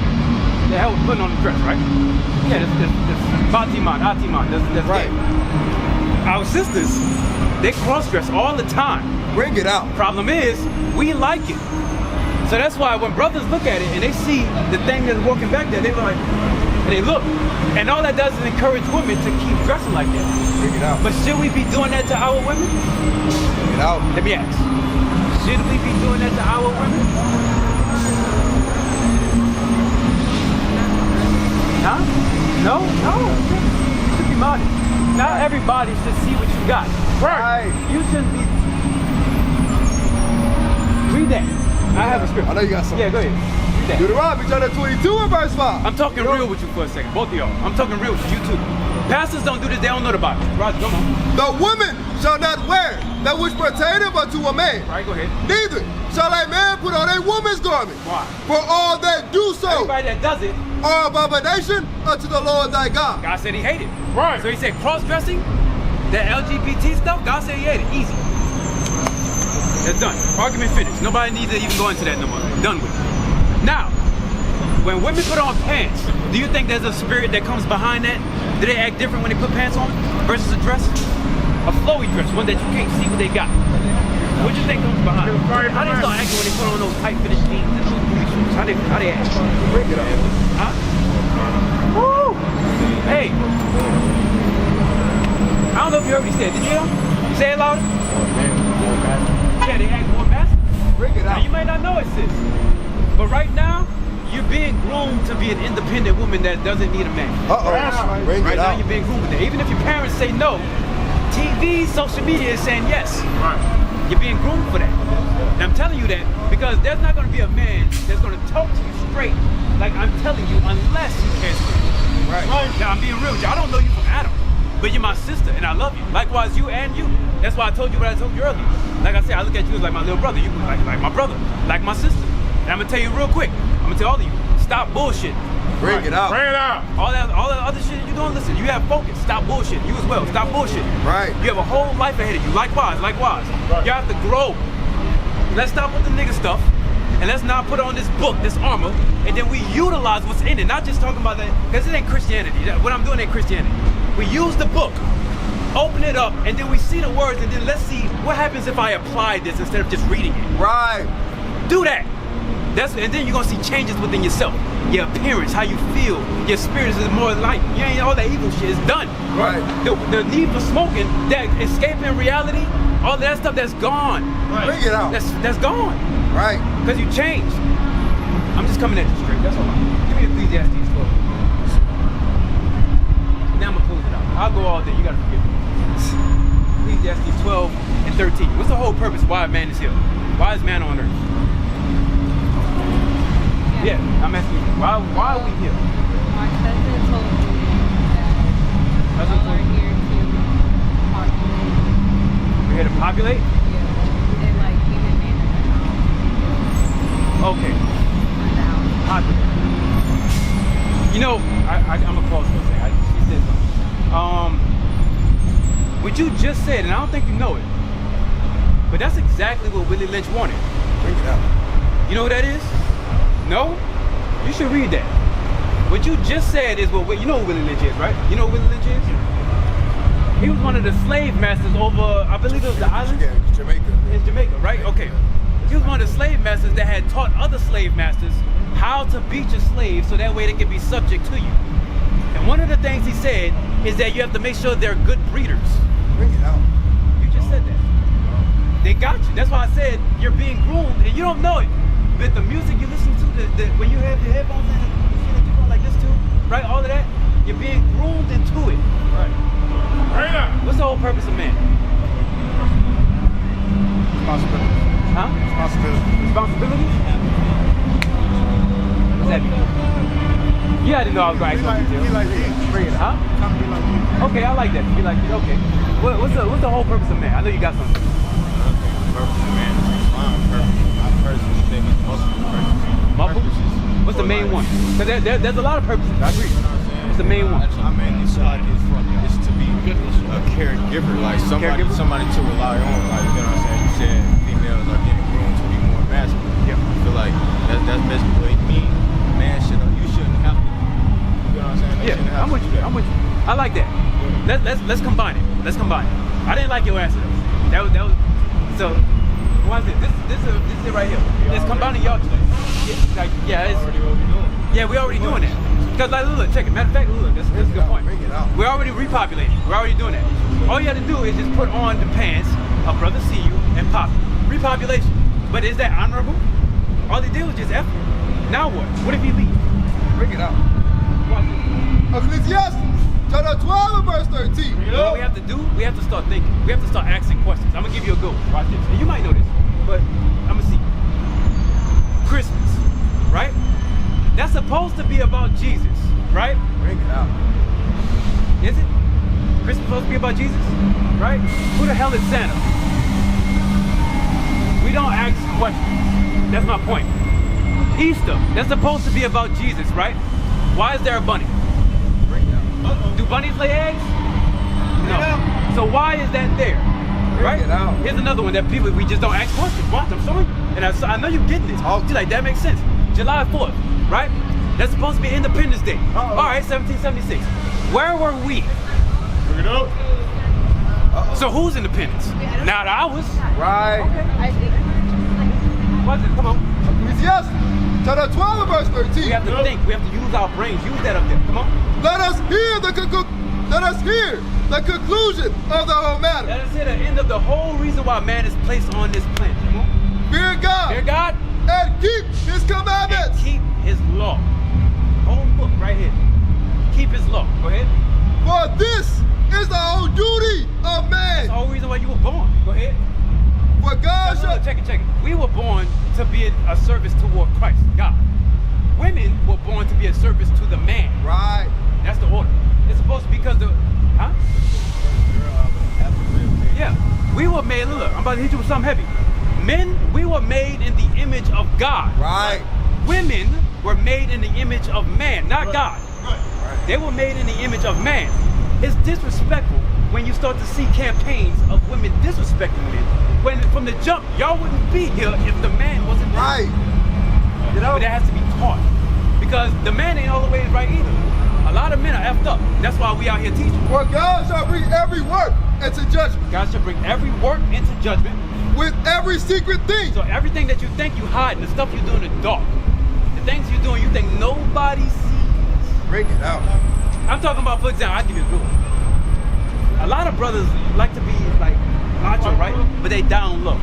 The hell with putting on a dress, right? Yeah, that's Batiman, Atiman, that's right. Gay. Our sisters, they cross-dress all the time. Bring it out. Problem is, we like it. So that's why when brothers look at it and they see the thing that's walking back there, they're like, and they look. And all that does is encourage women to keep dressing like that. Bring it out. But should we be doing that to our women? Bring it out. Let me ask. Should we be doing that to our women? Huh? No? No. You should be modest. Not everybody should see what you got. Right. You shouldn't be. Read that. I have a script. I know you got something. Yeah, go ahead. Read that. Deuteronomy chapter 22 and verse 5. I'm talking real with you for a second. Both of y'all. I'm talking real with you too. Pastors don't do this. They don't know the Bible. Roger, come on. The woman shall not wear that which pertaineth unto a man. All right, go ahead. Neither shall a man put on a woman's garment. Why? For all that do so Everybody that does it, are abomination unto the Lord thy God. God said he hated. Right. So he said cross-dressing, that LGBT stuff, God said he hated. Easy. That's done. Argument finished. Nobody needs to even go into that no more. Done with. Now, when women put on pants, do you think there's a spirit that comes behind that? Do they act different when they put pants on versus a dress? A flowy dress, one that you can't see what they got. What do you think comes behind? How they start acting when they put on those tight fitted jeans and those booty shorts? How they act? Bring it out. Huh? Woo! Hey. I don't know if you heard what he said. Did you hear him? Say it louder. Yeah, they act more masculine. Bring it Now, out. you may not know it, sis. But right now, you're being groomed to be an independent woman that doesn't need a man. Uh-oh. Bring Right it now, out. you're being groomed with that. Even if your parents say no, TV, social media is saying yes. Right. You're being groomed for that. And I'm telling you that because there's not going to be a man that's going to talk to you straight, like I'm telling you, unless you can straight. Right. Now, I'm being real with you. I don't know you from Adam, but you're my sister, and I love you. Likewise, you and you. That's why I told you what I told you earlier. Like I said, I look at you as like my little brother. You like my brother, like my sister. And I'm gonna tell you real quick. I'm gonna tell all of you, stop bullshit. Bring it out. Bring it out. All that other shit you doing, listen, you have focus. Stop bullshit. You as well. Stop bullshit. Right. You have a whole life ahead of you. Likewise. Right. You have to grow. Let's stop with the nigga stuff. And let's not put on this book, this armor, and then we utilize what's in it. Not just talking about that, because it ain't Christianity. What I'm doing ain't Christianity. We use the book, open it up, and then we see the words, and then let's see what happens if I apply this instead of just reading it. Right. Do that. And then you're gonna see changes within yourself. Your appearance, how you feel, your spirit is more light. You ain't all that evil shit is done. Right. The need for smoking, that escaping reality, all that stuff that's gone. Right. Bring it out. That's gone. Right. Because you changed. I'm just coming at you straight. That's all. Give me Ecclesiastes 12. Now I'm gonna close it out. I'll go all day. You gotta forgive me. Ecclesiastes 12 and 13. What's the whole purpose of why man is here? Why is man on earth? Yeah, I'm asking you. Why are we here? My cousin told me that y'all are here to populate. We're here to populate? Yeah. And like be the man of the house. Okay. Of the house. Populate. You know, I'm gonna pause for a second. She said something. What you just said, and I don't think you know it, but that's exactly what Willie Lynch wanted. Bring it out. You know who that is? No? You should read that. What you just said is what you know who Willie Lynch is, right? You know who Willie Lynch is? He was one of the slave masters over, I believe it was the islands? Yeah, Jamaica. In Jamaica, right? Okay. He was one of the slave masters that had taught other slave masters how to beat your slaves so that way they can be subject to you. And one of the things he said is that you have to make sure they're good breeders. Bring it out. You just said that. They got you. That's why I said you're being groomed and you don't know it. But the music you listen to, when you have your headphones in, the shit that you're going like this too, right? All of that, you're being groomed into it. Right. Right now. What's the whole purpose of man? Responsibility. Huh? Responsibility. Responsibility? What's that mean? You had to know I was going to ask you. Be like me. Bring it, huh? Come be like me. Okay, I like that. Be like, okay. What's the whole purpose of man? I know you got something. I don't think the purpose of man is to find purpose. I personally think it's multiple purposes. Multiple? What's the main one? Because there's a lot of purposes. I agree. What's the main one? I mean, it's to be a caregiver, like somebody to rely on. Like, you know what I'm saying? You said females are getting groomed to be more masculine. Yeah. I feel like that's basically what it means. Man you shouldn't have to. You know what I'm saying? They shouldn't have I'm with to you. do that. I'm with you. I like that. Let's combine it. Let's combine it. I didn't like your answer though. That was so. Why is it? This is it right here. It's combining y'all today. Yeah, we're already doing that. Because like, look, check it. Matter of fact, look, that's a good point. Bring it out. We're already repopulating. We're already doing that. All you have to do is just put on the pants of Brother See You and pop it. Repopulation. But is that honorable? All he did was just F. Now what? What if he leaves? Bring it out. Watch this. Ecclesiastes chapter 12 and verse 13. What we have to do, we have to start thinking. We have to start asking questions. I'm gonna give you a go. Watch this. And you might know this, but I'm gonna see. Christmas, right? That's supposed to be about Jesus, right? Bring it out. Is it? Christmas supposed to be about Jesus, right? Who the hell is Santa? We don't ask questions. That's my point. Easter, that's supposed to be about Jesus, right? Why is there a bunny? Do bunnies lay eggs? No. So why is that there? Right? it out. Here's another one that people, we just don't ask questions. Watch, I'm showing you. And I know you're getting this. You're like, that makes sense. July 4th, right? That's supposed to be Independence Day. All right, 1776. Where were we? Bring it up. So who's independence? Not ours. Right. Watch it, come on. Ecclesiastes chapter 12 and verse 13. We have to think. We have to use our brains. Use that up there. Come on. Let us hear the conclusion of the whole matter. Let us hear the end of the whole reason why man is placed on this planet. Come on. Fear God. Fear God. And keep his commandments. And keep his law. Whole book right here. Keep his law. Go ahead. For this is the whole duty of man. That's the whole reason why you were born. Go ahead. For God shall... Check it. We were born to be a service toward Christ, God. Women were born to be a service to the man. Right. That's the order. It's supposed to be because the... Huh? Yeah. We were made... Look, I'm about to hit you with something heavy. Men, we were made in the image of God. Right. Women were made in the image of man, not God. They were made in the image of man. It's disrespectful when you start to see campaigns of women disrespecting men. When from the jump, y'all wouldn't be here if the man wasn't there. Right. You know? But that has to be taught. Because the man ain't all the way right either. A lot of men are effed up. That's why we out here teaching. For God shall bring every work into judgment. God shall bring every work into judgment. With every secret thing. So everything that you think you hiding, the stuff you do in the dark, the things you're doing you think nobody sees. Bring it out. I'm talking about, for example, I'll give you a good one. A lot of brothers like to be like macho, right? But they down low.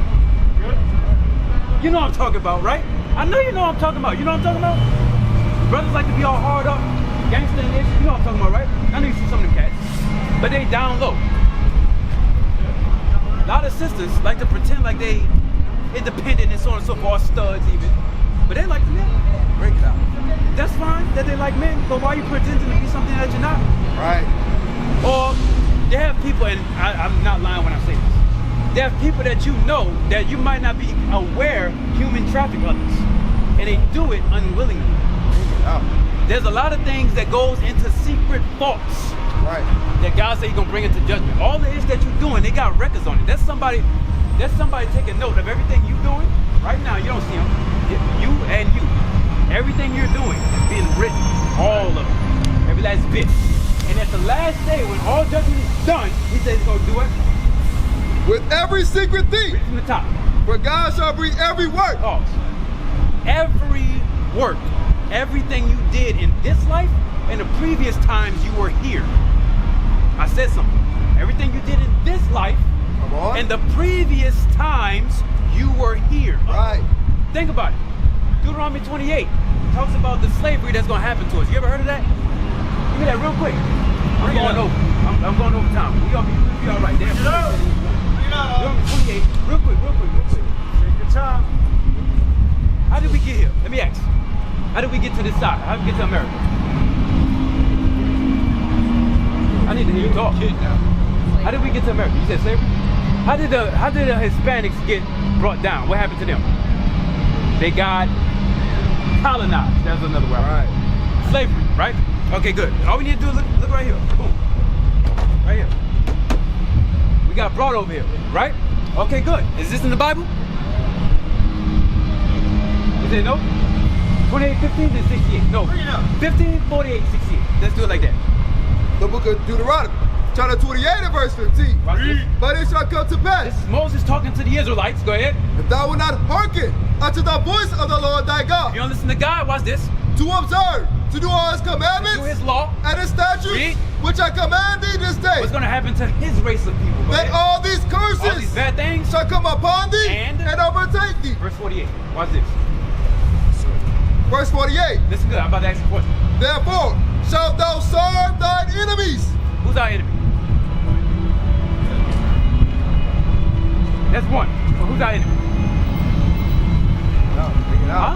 You know what I'm talking about, right? I know you know what I'm talking about. You know what I'm talking about? Brothers like to be all hard up, gangster and this. You know what I'm talking about, right? I know you see some of them cats. But they down low. A lot of sisters like to pretend like they independent and so on and so forth, studs even. But they like men. Bring it out. That's fine that they like men, but why are you pretending to be something that you're not? Right. Or they have people, and I'm not lying when I say this. They have people that you know that you might not be aware human traffic others. And they do it unwillingly. Bring it out. There's a lot of things that goes into secret thoughts. Right. That God said he's gonna bring into judgment. All it is that you're doing, they got records on it. That's somebody taking note of everything you're doing. Right now, you don't see them. You and you. Everything you're doing is being written. All of it. Every last bit. And at the last day, when all judgment is done, he says he's gonna do it. With every secret thing. Read from the top. For God shall bring every work. Pause. Every work everything you did in this life and the previous times you were here. I said something. Everything you did in this life Come on. and the previous times you were here. Right. Think about it. Deuteronomy 28 talks about the slavery that's going to happen to us. You ever heard of that? Give me that real quick. I'm going over. I'm going over time. We'll be all right there. Deuteronomy 28. Real quick. Take your time. How did we get here? Let me ask. How did we get to this side? How did we get to America? I need to hear you talk. How did we get to America? You said slavery? How did the Hispanics get brought down? What happened to them? They got colonized. That's another word. Right. Slavery, right? Okay, good. All we need to do is look right here. Boom. Right here. We got brought over here, right? Okay, good. Is this in the Bible? Is it no? 28:15 to 68. No. 15, 48, 68. Let's do it like that. The book of Deuteronomy, chapter 28 and verse 15. Watch this. But it shall come to pass, This is Moses talking to the Israelites. Go ahead. if thou wilt not hearken unto the voice of the Lord thy If God, you don't listen to God, watch this. to observe, to do all his Do commandments his law. and his statutes, Read. which I command thee this day, What's going to happen to his race of people? Go that ahead. all these All these curses bad things. shall come upon thee And? overtake thee. Verse 48. Watch this. Verse 48. Listen good. I'm about to ask you a question. Therefore shalt thou serve thine enemies. Who's our enemy? That's one. So who's our enemy? No, bring it Huh?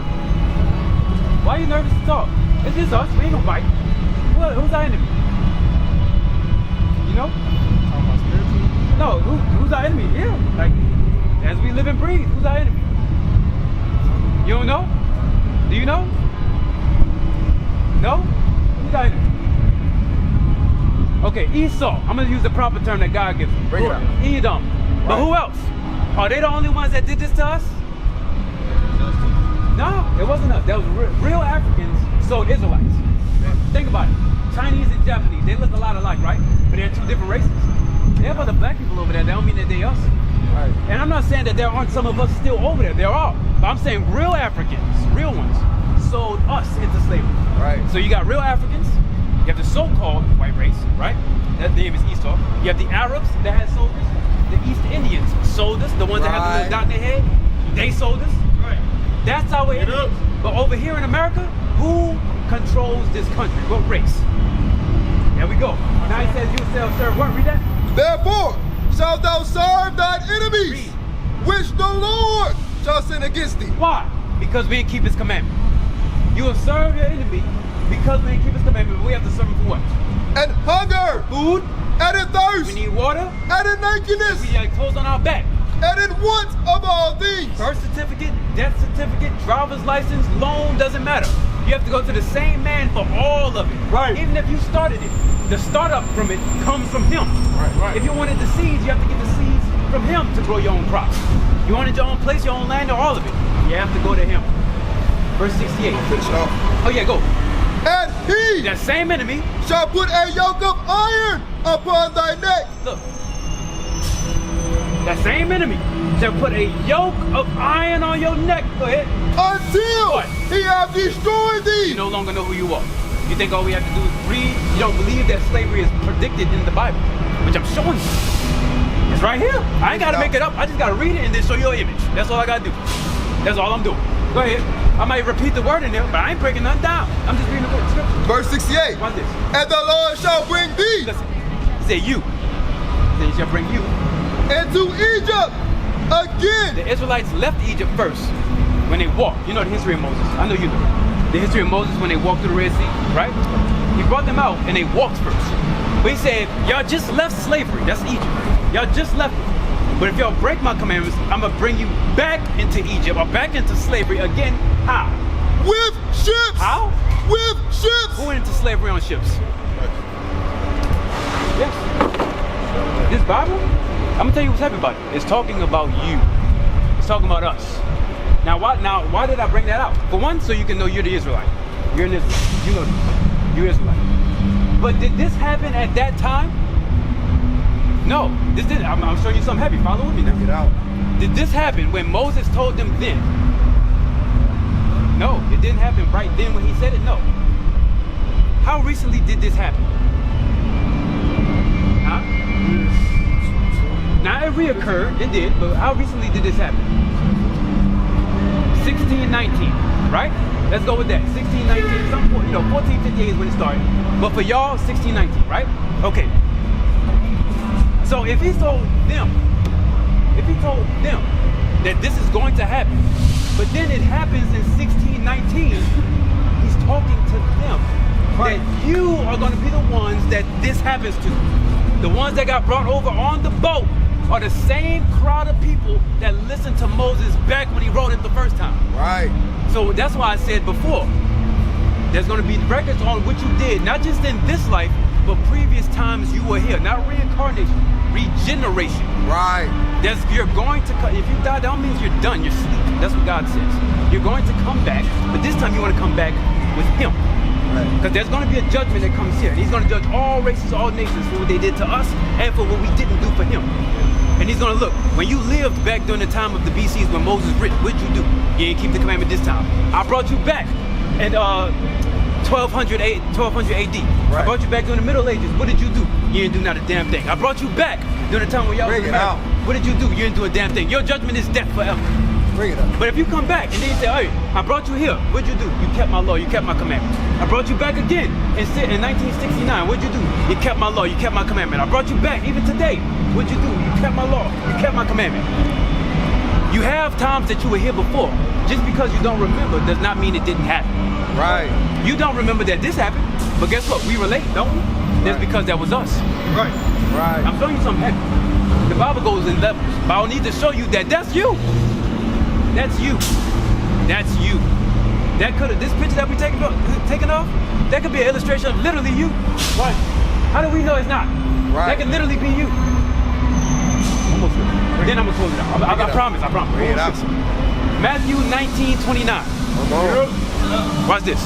Why are you nervous to talk? It's just us. We ain't gonna fight. Who's our enemy? You know? No, who's our enemy? Yeah. Like, as we live and breathe, who's our enemy? You don't know? Do you know? No? Who's our enemy? Okay, Esau. I'm gonna use the proper term that God gives him. Bring it out. Edom. But who else? Are they the only ones that did this to us? No, it wasn't us. That was real Africans sold Israelites. Think about it. Chinese and Japanese, they look a lot alike, right? But they're two different races. They have other black people over there. That don't mean that they us. Right. And I'm not saying that there aren't some of us still over there. There are. But I'm saying real Africans, real ones, sold us into slavery. Right. So you got real Africans. You have the so-called white race, right? That name is Esau. You have the Arabs that had soldiers. The East Indians sold us. The ones that have the Right. little dot in their head, they sold us. Right. That's our enemies. But over here in America, who controls this country? What race? There we go. Now he says you shall serve what? Read that. Therefore shalt thou serve thine enemies, which the Lord shall send against thee. Why? Because we didn't keep his commandment. You will serve your enemy because we didn't keep his commandment, but we have to serve him for what? And hunger, Food, and in we thirst, need water, and in nakedness, we got clothes on our back. and in want of all things. Birth certificate, death certificate, driver's license, loan, doesn't matter. You have to go to the same man for all of it. Right. Even if you started it, the startup from it comes from him. Right. If you wanted the seeds, you have to get the seeds from him to grow your own crops. You wanted your own place, your own land, or all of it, you have to go to him. Verse 68. Finish it off. Oh yeah, go. And he That same enemy, shall put a yoke of iron upon thy neck, look. That same enemy shall put a yoke of iron on your neck. Go ahead. until What? he have destroyed thee. You no longer know who you are. You think all we have to do is read? You don't believe that slavery is predicted in the Bible, which I'm showing you. It's right here. I ain't gotta make it up. I just gotta read it and then show your image. That's all I gotta do. That's all I'm doing. Go ahead. I might repeat the word in there, but I ain't breaking nothing down. I'm just reading the word. Scripture. Verse 68. Watch this. And the Lord shall bring thee Listen. He said you. He said he shall bring you. into Egypt again. The Israelites left Egypt first when they walked. You know the history of Moses. I know you know. The history of Moses when they walked through the Red Sea, right? He brought them out and they walked first. But he said, y'all just left slavery. That's Egypt. Y'all just left it. But if y'all break my commandments, I'm going to bring you back into Egypt or back into slavery again. How? With ships. How? With ships. Who went into slavery on ships? Yes. This Bible, I'm gonna tell you what's happening about it. It's talking about you. It's talking about us. Now why did I bring that out? For one, so you can know you're the Israelite. You're in Israel. You know this. You're Israelite. But did this happen at that time? No, this didn't. I'm showing you something heavy. Follow with me now. Get out. Did this happen when Moses told them then? No, it didn't happen right then when he said it. No. How recently did this happen? Huh? Now it reoccurred. It did, but how recently did this happen? 1619, right? Let's go with that. 1619, some 1458 is when it started. But for y'all, 1619, right? Okay. So if he told them that this is going to happen, but then it happens in 1619, he's talking to them that you are going to be the ones that this happens to. The ones that got brought over on the boat are the same crowd of people that listened to Moses back when he wrote it the first time. Right. So that's why I said before, there's going to be records on what you did, not just in this life, but previous times you were here. Not reincarnation, regeneration. Right. You're going to, if you die, that means you're done, you're asleep. That's what God says. You're going to come back, but this time you want to come back with him. Because there's going to be a judgment that comes here. And he's going to judge all races, all nations for what they did to us and for what we didn't do for him. And he's going to look, when you lived back during the time of the BCs when Moses written, what'd you do? You didn't keep the commandment this time. I brought you back in 1200 AD. I brought you back during the Middle Ages. What did you do? You didn't do not a damn thing. I brought you back during the time when y'all was married. What did you do? You didn't do a damn thing. Your judgment is death forever. Bring it up. But if you come back and then you say, hey, I brought you here, what'd you do? You kept my law, you kept my commandment. I brought you back again in 1969, what'd you do? You kept my law, you kept my commandment. I brought you back even today, what'd you do? You kept my law, you kept my commandment. You have times that you were here before. Just because you don't remember does not mean it didn't happen. Right. You don't remember that this happened, but guess what? We relate, don't we? That's because that was us. Right. Right. I'm showing you something heavy. The Bible goes in levels, but I'll need to show you that that's you. That's you. That's you. This picture that we taking off, that could be an illustration of literally you. Right. How do we know it's not? Right. That could literally be you. Almost there. Then I'm gonna close it out. I promise. Bring it out. Matthew 19:29. Watch this.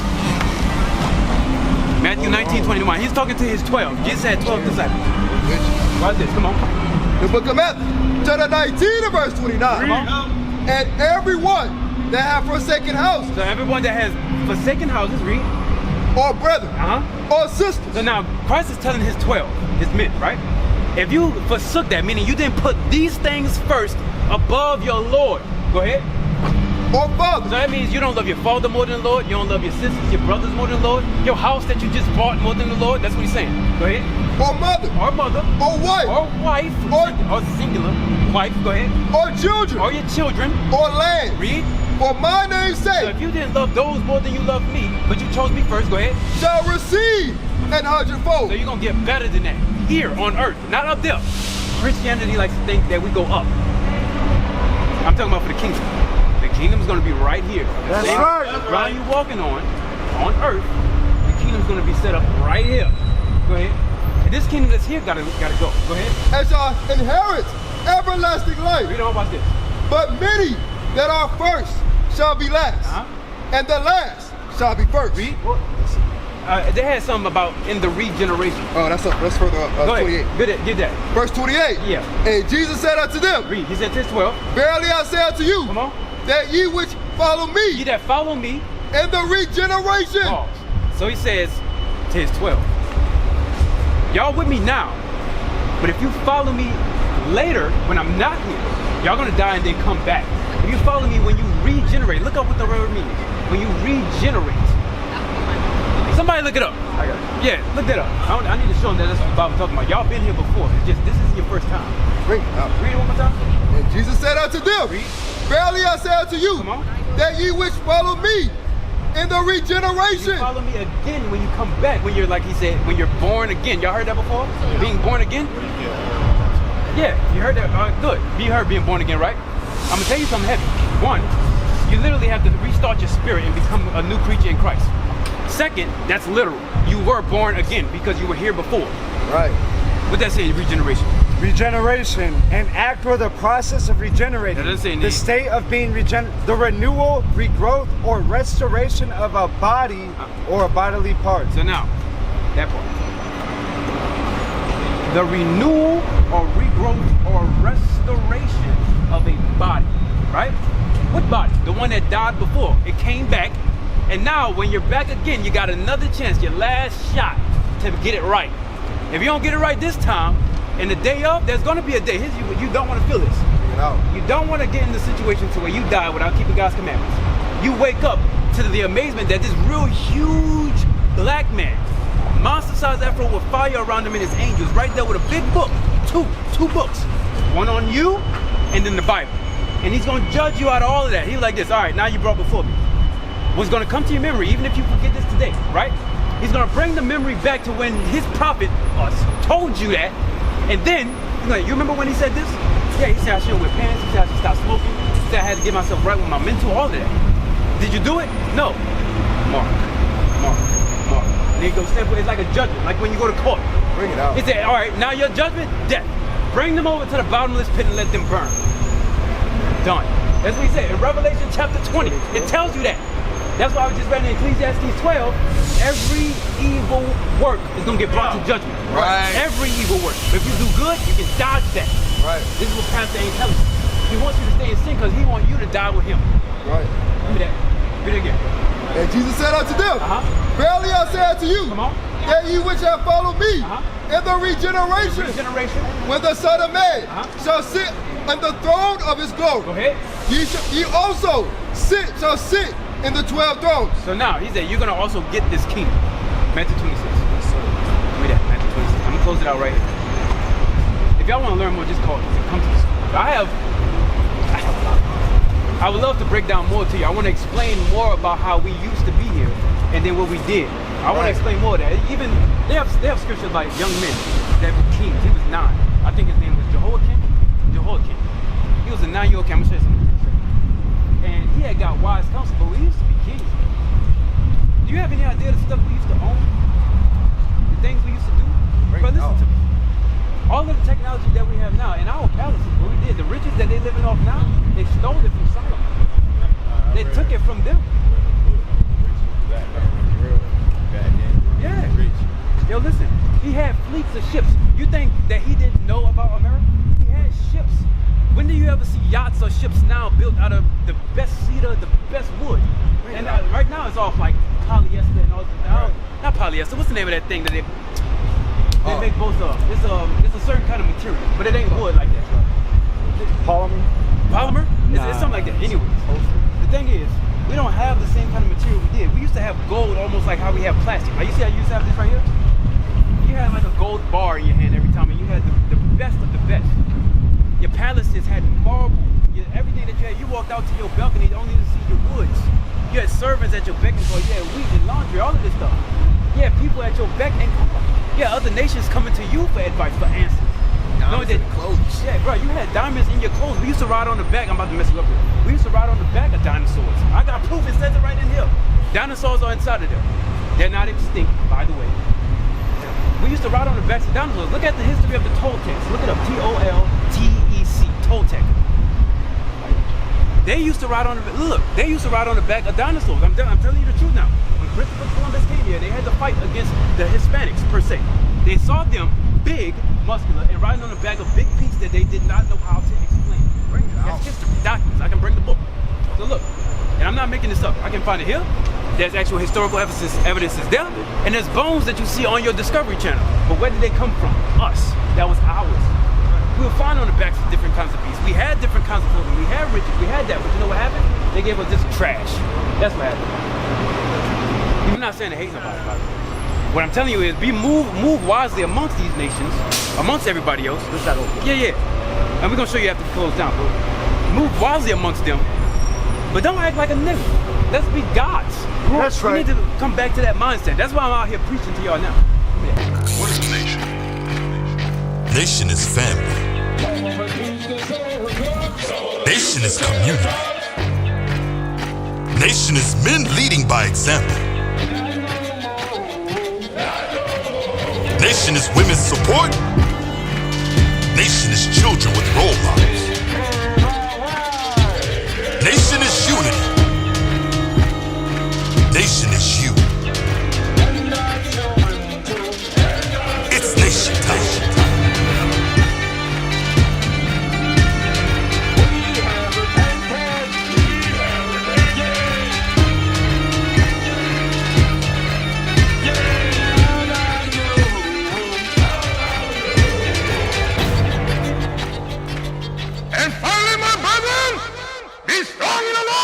Matthew 19:21. He's talking to his 12. Jesus had 12 disciples. Watch this. Come on. The book of Matthew, chapter 19 and verse 29. Come on. And everyone that have forsaken houses. So everyone that has forsaken houses, read. Or brethren. Or sisters. So now Christ is telling his 12, his men, right? If you forsook that, meaning you didn't put these things first above your Lord. Go ahead. Or father. So that means you don't love your father more than the Lord. You don't love your sisters, your brothers more than the Lord. Your house that you just bought more than the Lord. That's what he's saying. Go ahead. Or mother. Or mother. Or wife. Or wife. Or singular. Wife. Go ahead. Or children. Or your children. Or land. Read. For my name's sake. So if you didn't love those more than you love me, but you chose me first, go ahead. Shall receive an hundredfold. So you're going to get better than that. Here on earth. Not up there. Christianity likes to think that we go up. I'm talking about for the kingdom. The kingdom's going to be right here. That's right. Right you walking on earth, the kingdom's going to be set up right here. Go ahead. And this kingdom that's here gotta go. Go ahead. And shall inherit everlasting life. Read on, watch this. But many that are first shall be last, and the last shall be first. Read. They had something about in the regeneration. Oh, that's further up. Go 28. Ahead. Get that. Verse 28. Yeah. And Jesus said unto them. Read. He said to his 12. Verily I say unto you. Come on. That ye which follow me. Ye that follow me. In the regeneration. Pause. So he says to his 12. Y'all with me now. But if you follow me later, when I'm not here, y'all gonna die and then come back. If you follow me when you regenerate, look up what the word means. When you regenerate. Somebody look it up. I got it. Yeah, look that up. I need to show them that that's what the Bible talking about. Y'all been here before. It's just, this isn't your first time. Read it out. Read it one more time. And Jesus said unto them. Read. Verily I say unto you. Come on. That ye which follow me in the regeneration. You follow me again when you come back. When you're, like he said, when you're born again. Y'all heard that before? Being born again? Yeah, you heard that? Good. You heard being born again, right? I'm gonna tell you something heavy. One, you literally have to restart your spirit and become a new creature in Christ. Second, that's literal. You were born again because you were here before. Right. What that say? Regeneration. Regeneration, an act or the process of regenerating. That doesn't say the state of being the renewal, regrowth, or restoration of a body or a bodily part. So now, that part. The renewal or regrowth or restoration of a body, right? What body? The one that died before. It came back, and now when you're back again, you got another chance, your last shot to get it right. If you don't get it right this time, and the day of, there's gonna be a day. You don't want to feel this. You don't want to get in the situation to where you die without keeping God's commandments. You wake up to the amazement that this real huge black man, monster-sized afro with fire around him and his angels, right there with a big book, two books, one on you, and then the Bible. And he's gonna judge you out of all of that. He's like this, all right, now you brought before me. What's gonna come to your memory, even if you forget this today, right? He's gonna bring the memory back to when his prophet told you that, and then, you remember when he said this? Yeah, he said I shouldn't wear pants, he said I should stop smoking, he said I had to get myself right with my mental, all of that. Did you do it? No. Mark. And he goes, it's like a judgment, like when you go to court. Bring it out. He said, all right, now your judgment, death. Bring them over to the bottomless pit and let them burn. Done. That's what he said in Revelation chapter 20. It tells you that. That's why I was just reading in Ecclesiastes 12. Every evil work is going to get brought to judgment. Right. Every evil work. But if you do good, you can dodge that. Right. This is what Pastor ain't telling you. He wants you to stay in sin because he wants you to die with him. Right. Give me that. Read it again. And Jesus said unto them, Verily I say unto you, Come on. that ye which have followed me in the regeneration, when the Son of Man shall sit on the throne of his glory, Go ahead. ye also shall sit in the 12 thrones. So now, he said, you're going to also get this kingdom. Matthew 26. Give me that, Matthew 26. I'm going to close it out right here. If y'all want to learn more, just call it. Come to the school. I would love to break down more to you. I want to explain more about how we used to be here and then what we did. I want to explain more of that. Even, they have scriptures like young men that were kings. He was 9. I think his name was Jehoiakim. He was a 9-year-old king. I'm going to show you something. And he had got wise counsel, but we used to be kings. Do you have any idea of the stuff we used to own? The things we used to do? Bro, listen to me. All of the technology that we have now in our palaces, what we did, the riches that they're living off now, they stole it from Solomon. They took it from them. Yeah. Yo, listen, he had fleets of ships. You think that he didn't know about America? He had ships. When do you ever see yachts or ships now built out of the best cedar, the best wood? And right now it's off like polyester and all that. Not polyester, what's the name of that thing that they make boats of? It's a certain kind of material, but it ain't wood like that. Polymer? It's something like that. Anyways, the thing is, we don't have the same kind of material we did. We used to have gold almost like how we have plastic. Like you see how you used to have this right here? You had like a gold bar in your hand every time, and you had the best of the best. Your palaces had marble. Everything that you had, you walked out to your balcony only to see your woods. You had servants at your beck and call. You had wheat and laundry, all of this stuff. You had people at your beck and call. You had other nations coming to you for advice, for answers. Diamonds in clothes. Yeah, bro, you had diamonds in your clothes. We used to ride on the back. I'm about to mess you up here. We used to ride on the back of dinosaurs. I got proof. It says it right in here. Dinosaurs are inside of them. They're not extinct, by the way. We used to ride on the backs of dinosaurs. Look at the history of the Toltecs. Look it up. T-O-L-T-E-C. Toltec. They used to ride on the They used to ride on the back of dinosaurs. I'm telling you the truth now. When Christopher Columbus came here, they had to fight against the Hispanics per se. They saw them big, muscular, and riding on the back of big beasts that they did not know how to explain. That's history, documents. I can bring the book. So look, and I'm not making this up. I can find it here. There's actual historical evidence is there, and there's bones that you see on your Discovery Channel. But where did they come from? Us. That was ours. We were fine on the backs of different kinds of beasts. We had different kinds of clothing. We had riches. We had that. But you know what happened? They gave us this trash. That's what happened. I'm not saying to hate nobody about it. What I'm telling you is move wisely amongst these nations, amongst everybody else. Yeah. And we're going to show you after we close down, bro. Move wisely amongst them. But don't act like a nigga. Let's be gods. That's right. We need to come back to that mindset. That's why I'm out here preaching to y'all now. What is a nation? Nation is family. Nation is community. Nation is men leading by example. Nation is women's support. Nation is children with role models. Nation is unity. Nation is you. It's nation time. Be strong in the